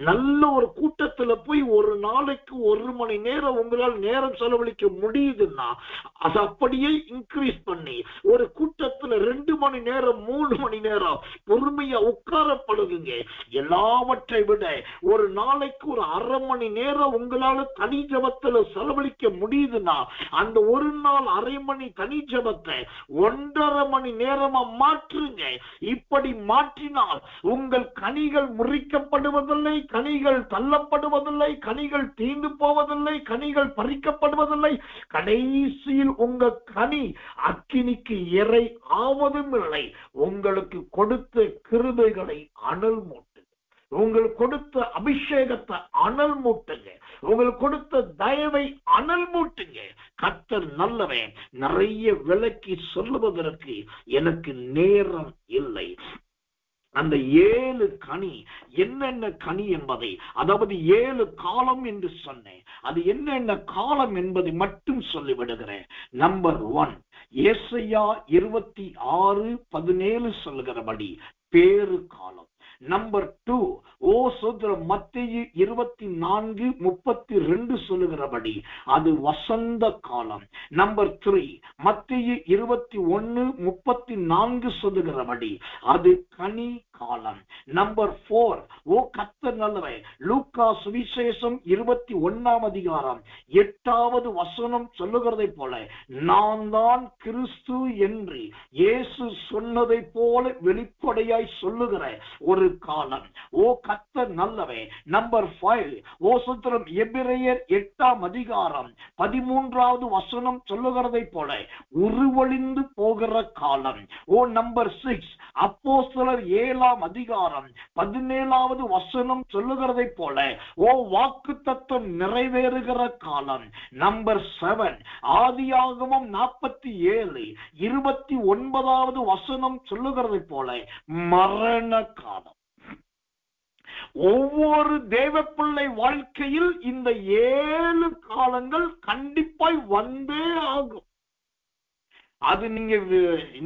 நல்ல ஒரு கூட்டத்துல போய் ஒரு நாளைக்கு 1 மணி நேரம் உங்களால் நேரம் செலவழிக்க முடியுதுன்னா அது அப்படியே இன்க்ரீஸ் பண்ணி ஒரு கூட்டத்துல 2 மணி நேரம் 3 மணி நேரம் பொறுமையா உட்கார பழகுங்க. எல்லாவற்றை விட ஒரு நாளைக்கு ஒரு 1/2 மணி நேரம் உங்களால தனி ஜபத்துல செலவழிக்க முடியுதுன்னா அந்த ஒரு நாள் 1/2 மணி தனி ஜபத்தை 1.5 மணி நேரமா மாற்றுங்க. இப்படி மாற்றினால் உங்கள் கனிகள் முறிக்கப்படுவதில்லை, கனிகள் தள்ளப்படுவதில்லை, கனிகள் தீர்ந்து போவதில்லை, கனிகள் பறிக்கப்படுவதில்லை. கடைசியில் உங்க கனி அக்கினிக்கு இறை ஆவதும் இல்லை. உங்களுக்கு கொடுத்த கிருபைகளை அனல் மூட்டுங்க. உங்களுக்கு கொடுத்த அபிஷேகத்தை அனல் மூட்டுங்க. உங்களுக்கு கொடுத்த தயவை அனல் மூட்டுங்க. கர்த்தர் நல்லவன். நிறைய விளக்கி சொல்லுவதற்கு எனக்கு நேரம் இல்லை. அந்த 7 கனி என்னென்ன கனி என்பதை, அதாவது 7 காலம் என்று சொன்னேன். அது என்னென்ன காலம் என்பதை மட்டும் சொல்லிவிடுகிறேன். நம்பர் 1, ஏசாயா 26:17 சொல்லுகிறபடி பேறு காலம். நம்பர் 2, மத்தேயு 24:32 சொல்லுகிறபடி அது வசந்த காலம். நம்பர் 3, மத்தேயு 21:34 சொல்லுகிறபடி அது கனி காலம். நம்பர் 4, கர்த்தர் நல்லவர், லூக்கா சுவிசேஷம் 21:8 வசனம் சொல்லுகிறதை போல நான் தான் கிறிஸ்து என்று இயேசு சொன்னதை போல வெளிப்படையாய் சொல்லுகிற ஒரு காலம். கர்த்தர் நல்லவே. நம்பர் 5, எபிரெயர் 8:13 வசனம் சொல்லுகிறதை போல உருவழிந்து போகிற காலம். நம்பர் 6, அப்போஸ்தலர் 7:17 வசனம் சொல்லுகிறதை போல வாக்குத்தத்தம் நிறைவேறுகிற காலம். நம்பர் 7, ஆதியாகமம் 47:29 வசனம் சொல்லுகிறதை போல மரண காலம். ஒவ்வொரு தேவ பிள்ளை வாழ்க்கையில் இந்த 7 காலங்கள் கண்டிப்பாய் வந்தே ஆகும். அது நீங்க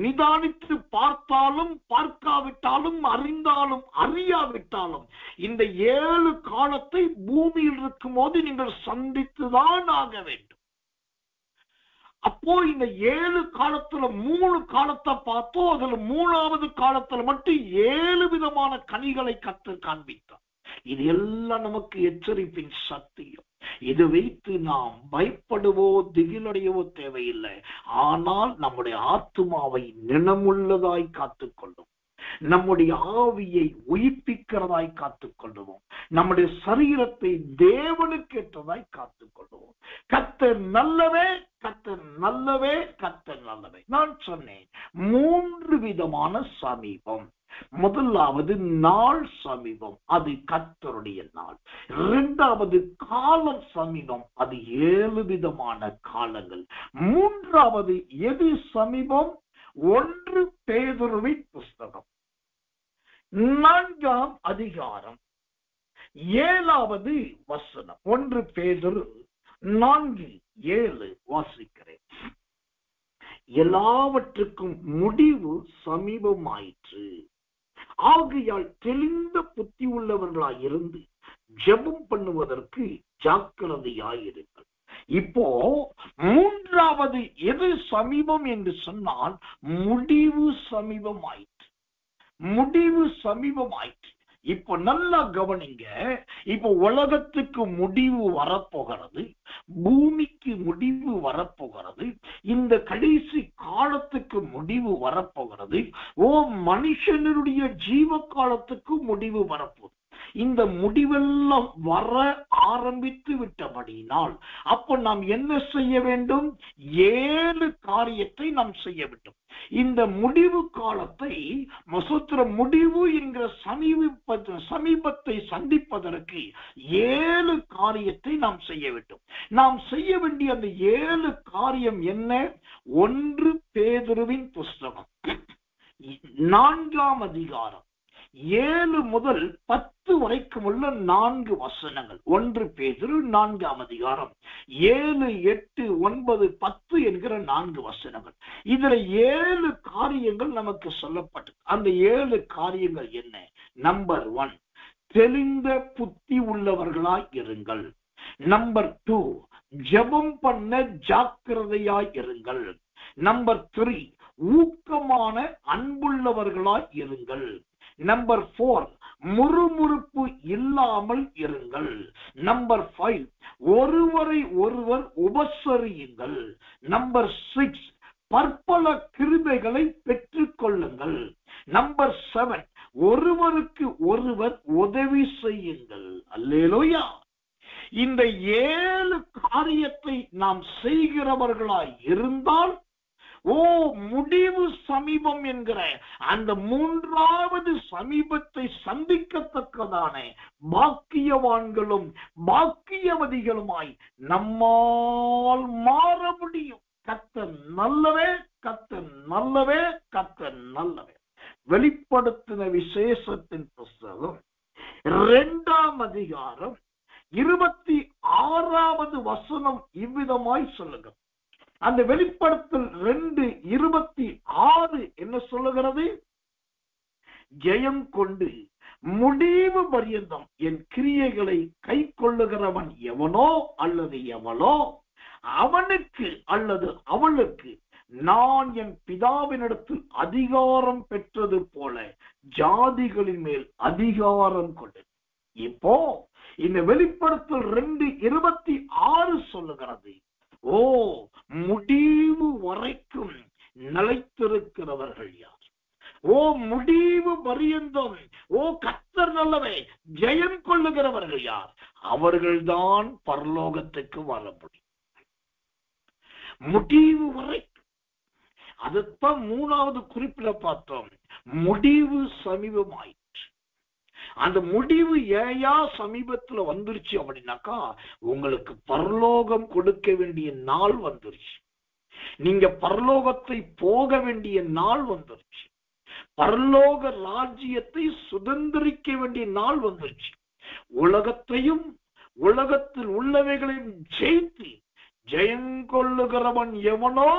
நிதானித்து பார்த்தாலும் பார்க்காவிட்டாலும் அறிந்தாலும் அறியாவிட்டாலும் இந்த 7 காலத்தை பூமியில் இருக்கும் போது நீங்கள் சந்தித்துதான் ஆக வேண்டும். அப்போ இந்த 7 காலத்துல 3 காலத்தை பார்த்தோம். அதுல 3வது காலத்துல மட்டும் 7 விதமான கனிகளை கர்த்தர் காண்பித்தார். இது எல்லாம் நமக்கு எச்சரிப்பின் சத்தியம். இது வைத்து நாம் பயப்படுவோ திகிலடையவோ தேவையில்லை. ஆனால் நம்முடைய ஆத்துமாவை நினமுள்ளதாய் காத்துக்கொள்ளும், நம்முடைய ஆவியை உயிர்ப்பிக்கிறதாய் காத்துக்கொள்ளுவோம், நம்முடைய சரீரத்தை தேவனுக்கு ஏற்றதாய் காத்துக்கொள்ளுவோம். கர்த்தர் நல்லவே, கர்த்தர் நல்லவே, கர்த்தர் நல்லவே. நான் சொன்னேன் 3 விதமான சமீபம். முதலாவது நாள் சமீபம், அது கர்த்தருடைய நாள். 2வது காலம் சமீபம், அது 7 விதமான காலங்கள். 3வது எது சமீபம்? 1 பேதுருவின் புஸ்தகம் 4ஆம் அதிகாரம் 7வது வசனம். 1 பேதுரு 4:7 வாசிக்கிறேன். எல்லாவற்றுக்கும் முடிவு சமீபமாயிற்று, ஆகையால் தெளிந்த புத்தி உள்ளவர்களாயிருந்து ஜெபம் பண்ணுவதற்கு ஜாக்கிரதையாயிருங்கள். இப்போ 3வது எது சமீபம் என்று சொன்னால் முடிவு சமீபமாயிற்று, முடிவு சமீபமாயிற்று. இப்போ நல்லா கவனிங்க. இப்போ உலகத்துக்கு முடிவு வரப்போகிறது, பூமிக்கு முடிவு வரப்போகிறது, இந்த கடைசி காலத்துக்கு முடிவு வரப்போகிறது. மனுஷனுடைய ஜீவ காலத்துக்கு முடிவு வரப்போகுது. இந்த முடிவெல்லாம் வர ஆரம்பித்து விட்டபடினால் அப்ப நாம் என்ன செய்ய வேண்டும்? 7 காரியத்தை நாம் செய்ய வேண்டும். இந்த முடிவு காலத்தை முடிவு என்கிற சமீபத்தை சந்திப்பதற்கு 7 காரியத்தை நாம் செய்ய வேண்டும். நாம் செய்ய வேண்டிய அந்த 7 காரியம் என்ன? 1 பேதுருவின் புஸ்தகம் 4ஆம் அதிகாரம் 7 முதல் 10 வரைக்கும் உள்ள 4 வசனங்கள். 1 பேதுரு 4ஆம் அதிகாரம் 7, 8, 9, 10 என்கிற 4 வசனங்கள். இதுல 7 காரியங்கள் நமக்கு சொல்லப்பட்டது. அந்த 7 காரியங்கள் என்ன? நம்பர் 1, தெளிந்த புத்தி உள்ளவர்களாய் இருங்கள். நம்பர் 2, ஜெபம் பண்ண ஜாக்கிரதையாய் இருங்கள். நம்பர் 3, ஊக்கமான அன்புள்ளவர்களாய் இருங்கள். நம்பர் 4, முறுமுறுப்பு இல்லாமல் இருங்கள். நம்பர் 5, ஒருவரை ஒருவர் உபசரியுங்கள். நம்பர் 6, பற்பல கிருபைகளை பெற்றுக் கொள்ளுங்கள். நம்பர் 7, ஒருவருக்கு ஒருவர் உதவி செய்யுங்கள். அல்லேலூயா. இந்த 7 காரியத்தை நாம் செய்கிறவர்களாய் இருந்தால் முடிவு சமீபம் என்கிற அந்த 3வது சமீபத்தை சந்திக்கத்தக்கதான பாக்கியவான்களும் பாக்கியவதிகளுமாய் நம்மால் மாற முடியும். கர்த்தர் நல்லவே, கர்த்தர் நல்லவே, கர்த்தர் நல்லவே. வெளிப்படுத்தின விசேஷத்தின் புஸ்தகம் 2ஆம் அதிகாரம் 26வது வசனம் இவ்விதமாய் சொல்லுங்க. அந்த வெளிப்படுத்தல் 2:26 என்ன சொல்லுகிறது? ஜெயம் கொண்டு முடிவு பரியந்தம் என் கிரியைகளை கை கொள்ளுகிறவன் எவனோ அல்லது எவளோ அவனுக்கு அல்லது அவளுக்கு நான் என் பிதாவினிடத்தில் அதிகாரம் பெற்றது போல ஜாதிகளின் மேல் அதிகாரம் கொண்டு. இப்போ இந்த வெளிப்படுத்தல் 2:26 சொல்லுகிறது, முடிவு வரைக்கும் நிலைத்திருக்கிறவர்கள் யார்? முடிவு பரியந்தம் கர்த்தர் நல்லவே ஜெயம் கொள்ளுகிறவர்கள் யார்? அவர்கள்தான் பரலோகத்துக்கு வர முடியும். முடிவு வரைக்கும். அதுதான் 3வது குறிப்பில பார்த்தோம். முடிவு சமீபமாயிற்று. அந்த முடிவு ஏயா சமீபத்துல வந்துருச்சு அப்படின்னாக்கா, உங்களுக்கு பரலோகம் கொடுக்க வேண்டிய நாள் வந்துருச்சு. நீங்க பரலோகத்தை போக வேண்டிய நாள் வந்துருச்சு. பரலோக ராஜ்யத்தை சுதந்திரிக்க வேண்டிய நாள் வந்துருச்சு. உலகத்தையும் உலகத்தில் உள்ளவைகளையும் ஜெயித்து ஜெயங்கொள்ளுகிறவன் எவனோ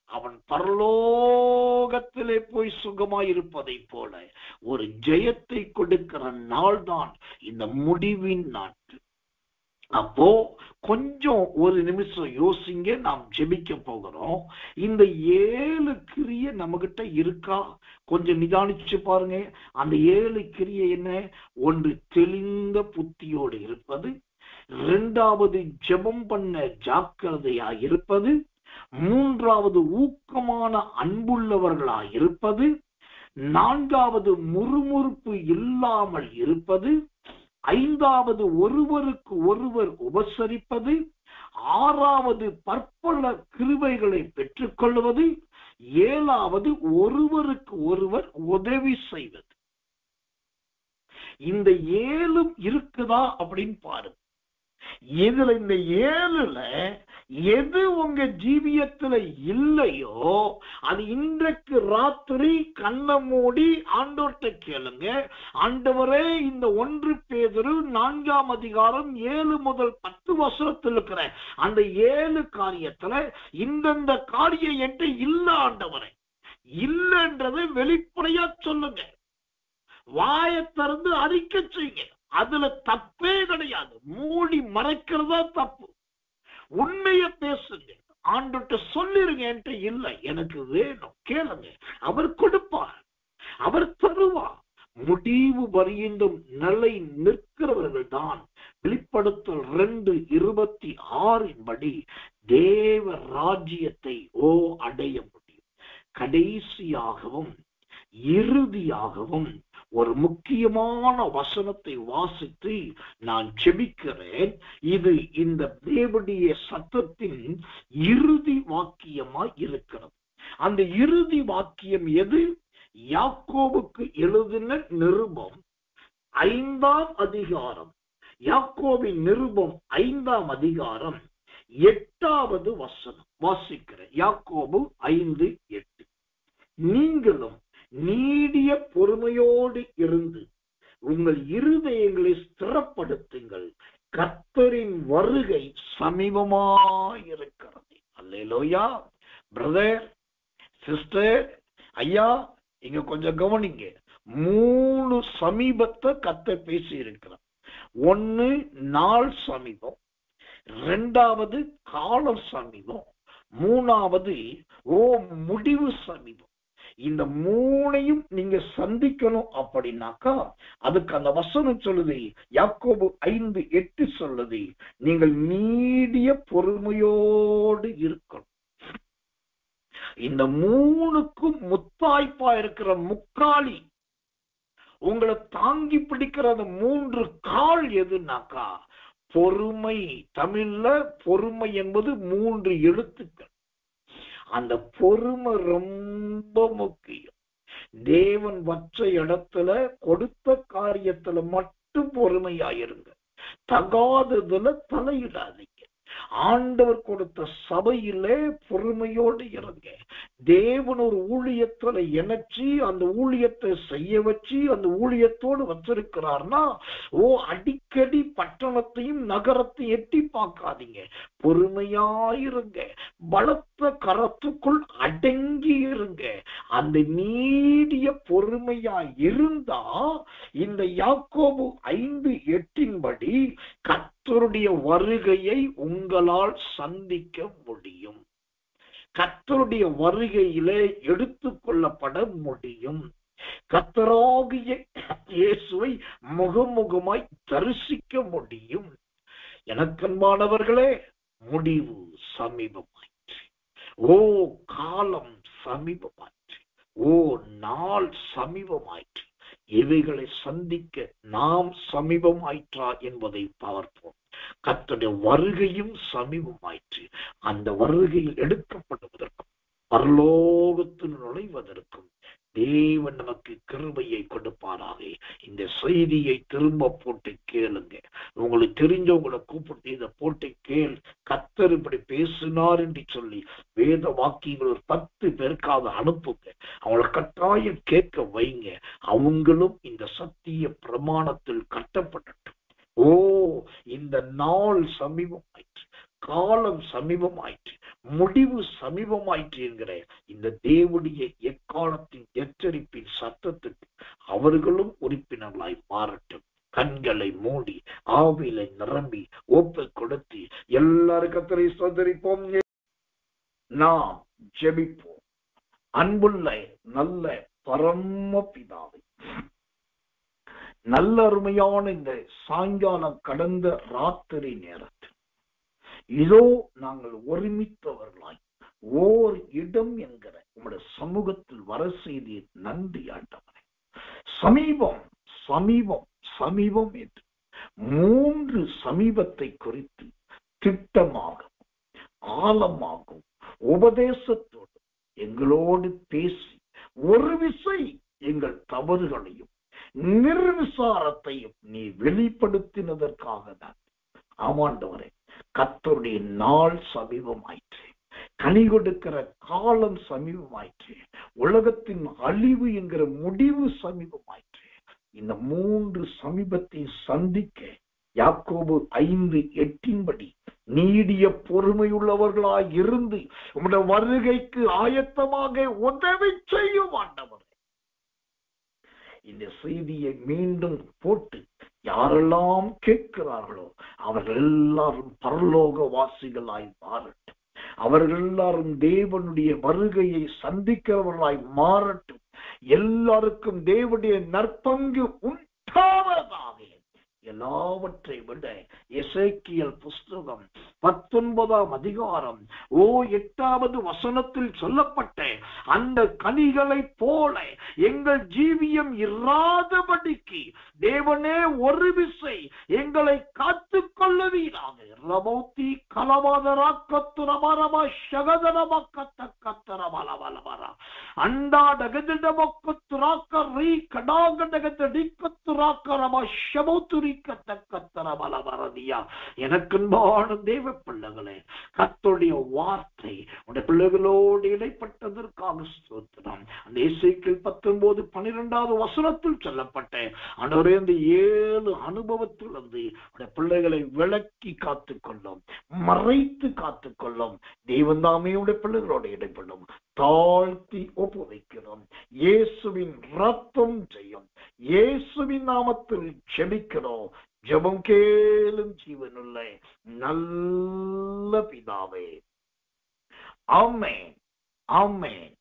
அவன் பரலோகத்திலே போய் சுகமாயிருப்பதை போல ஒரு ஜெயத்தை கொடுக்கிற நாள் தான் இந்த முடிவின் நாட்கள். அப்போ கொஞ்சம் ஒரு நிமிஷம் யோசிங்க, நாம் ஜெபிக்க போகிறோம். இந்த 7 கிரியை நம்ம கிட்ட இருக்கா? கொஞ்சம் நிதானிச்சு பாருங்க. அந்த 7 கிரியை என்ன? ஒன்று, தெளிந்த புத்தியோடு இருப்பது. 2வது, ஜெபம் பண்ண ஜாக்கிரதையா இருப்பது. 3வது, ஊக்கமான அன்புள்ளவர்களாய் இருப்பது. 4வது, முறுமுறுப்பு இல்லாமல் இருப்பது. 5வது, ஒருவருக்கு ஒருவர் உபசரிப்பது. 6வது, பற்பல கிருபைகளை பெற்றுக் கொள்வது. 7வது, ஒருவருக்கு ஒருவர் உதவி செய்வது. இந்த 7 இருக்குதா அப்படின்னு பாருங்க. இதுல இந்த 7ல எது உங்க ஜீவியத்துல இல்லையோ அது இன்றைக்கு ராத்திரி கண்ணை மூடி ஆண்டவர்கிட்ட கேளுங்க. ஆண்டவரே, இந்த 1 பேதுரு 4ஆம் அதிகாரம் 7 முதல் 10 வசனத்தில் இருக்கிற அந்த 7 காரியத்துல இந்தந்த காரியம் என்கிட்ட இல்ல ஆண்டவரே, இல்லன்றதை வெளிப்படையா சொல்லுங்க. வாயை திறந்து அறிக்கை செய்யுங்க. அதுல தப்பே கிடையாது. மூடி மறைக்கிறதா தப்பு. உண்மைய பேசுங்க. ஆண்டவர்கிட்ட சொல்லிருங்க, என்கிட்ட இல்லை, எனக்கு வேணும், கேளுங்க. அவர் கொடுப்பார், அவர் தருவார். முடிவு வரையிலும் நிலை நிற்கிறவர்கள் தான் வெளிப்படுத்தல் 2:26 படி தேவ ராஜ்யத்தை அடைய முடியும். கடைசியாகவும் இறுதியாகவும் ஒரு முக்கியமான வசனத்தை வாசித்து நான் ஜெபிக்கிறேன். இது இந்த தேவனுடைய சத்தத்தின் இறுதி வாக்கியமாய் இருக்கிறது. அந்த இறுதி வாக்கியம் எது? யாக்கோபுக்கு எழுதின நிருபம் 5ஆம் அதிகாரம். யாக்கோபின் நிருபம் 5ஆம் அதிகாரம் 8வது வசனம் வாசிக்கிறேன். யாக்கோபு 5:8. நீங்களும் நீடிய பொறுமையோடு இருந்து உங்கள் இருதயங்களை ஸ்திரப்படுத்துங்கள், கர்த்தரின் வருகை சமீபமாயிருக்கிறது. அல்லேலூயா. பிரதர், சிஸ்டர், ஐயா, இங்க கொஞ்சம் கவனிங்க. 3 சமீபத்தை கர்த்தர் பேசி இருக்கிறார். 1, நாள் சமீபம். 2வது, காலம் சமீபம். 3வது, முடிவு சமீபம். இந்த 3ஐயும் நீங்க சந்திக்கணும் அப்படின்னாக்கா அதுக்கு அந்த வசனம் சொல்லுது, யாக்கோபு 5:8 சொல்லுது, நீங்கள் நீடிய பொறுமையோடு இருக்கணும். இந்த 3க்கும் முத்தாய்ப்பா இருக்கிற முக்காலி உங்களை தாங்கி பிடிக்கிற அந்த 3 கால் எதுனாக்கா பொறுமை. தமிழ்ல பொறுமை என்பது 3 எழுத்துக்கள். அந்த பொறுமை ரொம்ப முக்கியம். தேவன் வச்ச இடத்துல கொடுத்த காரியத்துல மட்டும் பொறுமையாயிருங்க. தகாததுல தலையிடாதீங்க. ஆண்டவர் கொடுத்த சபையிலே பொறுமையோடு இருங்க. தேவன் ஒரு ஊழியத்துல இணைச்சி அந்த ஊழியத்தை செய்ய வச்சு அந்த ஊழியத்தோடு வச்சிருக்கிறார்னா அடிக்கடி பட்டணத்தையும் நகரத்தையும் எட்டி பார்க்காதீங்க. பொறுமையாயிருங்க. பலத்த கரத்துக்குள் அடங்கி இருங்க. அந்த நீடிய பொறுமையா இருந்தா இந்த யாக்கோபு 5:8 படி கர்த்தருடைய வருகையை உங்களால் சந்திக்க முடியும். கர்த்தருடைய வருகையிலே எடுத்துக் கொள்ளப்பட முடியும். கர்த்தராகிய இயேசுவை முகமுகமாய் தரிசிக்க முடியும். எனக்கன்பானவர்களே, முடிவு சமீபமாயிற்று. காலம் சமீபமாயிற்று. நாள் சமீபமாயிற்று. இவைகளை சந்திக்க நாம் சமீபமாயிற்றா என்பதை பார்ப்போம். கர்த்தருடைய வருகையும் சமீபமாயிற்று. அந்த வருகையில் எடுக்கப்படுவதற்கும் பரலோகத்தில் நுழைவதற்கும் தேவன் நமக்கு கிருபையை கொடுப்பாராக. இந்த செய்தியை திரும்ப போட்டு கேளுங்க. உங்களுக்கு தெரிஞ்சவங்களை கூப்பிட்டு இதை போட்டு கேள், கர்த்தர் இப்படி பேசினார் என்று சொல்லி வேத வாக்கியங்கள் ஒரு 10 பேருக்காக அனுப்புங்க. அவங்களை கட்டாயம் கேட்க வைங்க. அவங்களும் இந்த சத்திய பிரமாணத்தில் கட்டப்படட்டும். இந்த நாள் சமீபமாயிற்று. காலம் சமீபமாயிற்று, முடிவு சமீபமாயிற்று என்கிற இந்த தேவனுடைய எக்காலத்தின் எச்சரிப்பின் சத்தத்துக்கு அவர்களும் உறுப்பினர்களாய் மாறட்டும். கண்களை மூடி ஆவிலை நிரம்பி ஒப்பு கொடுத்து எல்லாரும் கர்த்தரை ஸ்தோத்திரிப்போம். நாம் ஜெபிப்போம். அன்புள்ள நல்ல பரம பிதாவே, நல்ல அருமையான இந்த சாயங்காலம் கடந்த ராத்திரி நேரத்தில் இதோ நாங்கள் ஒருமித்தவர்களாய் ஓர் இடம் என்கிற உங்களுடைய சமூகத்தில் வர செய்தி நன்றி ஆண்டவரே. சமீபம் சமீபம் சமீபம் என்று 3 சமீபத்தை குறித்து திட்டமாகவும் ஆழமாகவும் உபதேசத்தோடு எங்களோடு பேசி ஒரு விசை எங்கள் தவறுகளையும் நிர்விசாரத்தையும் நீ வெளிப்படுத்தினதற்காக தான். ஆமாண்டவரே, கர்த்தருடைய நாள் சமீபமாயிற்று, கனி கொடுக்கிற காலம் சமீபமாயிற்று, உலகத்தின் அழிவு என்கிற முடிவு சமீபமாயிற்று. இந்த 3 சமீபத்தை சந்திக்க யாக்கோபு 5:8 நீடிய பொறுமையுள்ளவர்களாய் இருந்து உம்முடைய வருகைக்கு ஆயத்தமாக உதவி செய்யும் ஆண்டவர். இந்த செய்தியை மீண்டும் போட்டு யாரெல்லாம் கேட்கிறார்களோ அவர்கள் எல்லாரும் பரலோக வாசிகளாய் மாறட்டும். அவர்கள் எல்லாரும் தேவனுடைய வருகையை சந்திக்கிறவர்களாய் மாறட்டும். எல்லாருக்கும் தேவனுடைய நற்பங்கு உண்டாவதாக. எல்லாவற்றை விட எசேக்கியேல் புஸ்தகம் 19ஆம் அதிகாரம் 8வது வசனத்தில் சொல்லப்பட்ட அந்த கனிகளை போல எங்கள் ஜீவியம் இராதபடிக்கு தேவனே ஒரு விசை எங்களை காத்துக் கொள்ளுவீராக. ரமௌத்தி கலவாதரா கத்துரமரமா சகதரமா கத்தரமலவலவரா அண்டா டகதிடமக்குத்துராக்க ரீ கடாகடகதிக்கத்துராக்கரமா ஷமௌத்துரி கத்தரமலவரதியா. எனக்குன்பான தேவ பிள்ளைகளே, கர்த்தருடைய வார்த்தை உடைய பிள்ளைகளோடு இடைப்பட்டதற்காக ஸ்தோத்திரம். அந்த எசேக்கியேல் 19:12வது வசனத்தில் சொல்லப்பட்ட ஆண்டவரே, இந்த 7 அனுபவத்திலிருந்து உடைய பிள்ளைகளை விளக்கி காத்துக்கொள்ளும், மறைத்து காத்துக்கொள்ளும். தெய்வம் தாமே உடைய பிள்ளைகளோடு இடைப்படும். தாழ்த்தி ஒப்புவிக்கிறோம். இயேசுவின் ரத்தம் செய்யும். இயேசுவின் நாமத்தில் ஜெபிக்கிறோம். ஜெபம் கேளும் ஜீவனுள்ள நல்ல பிதாவே. ஆமென், ஆமென்,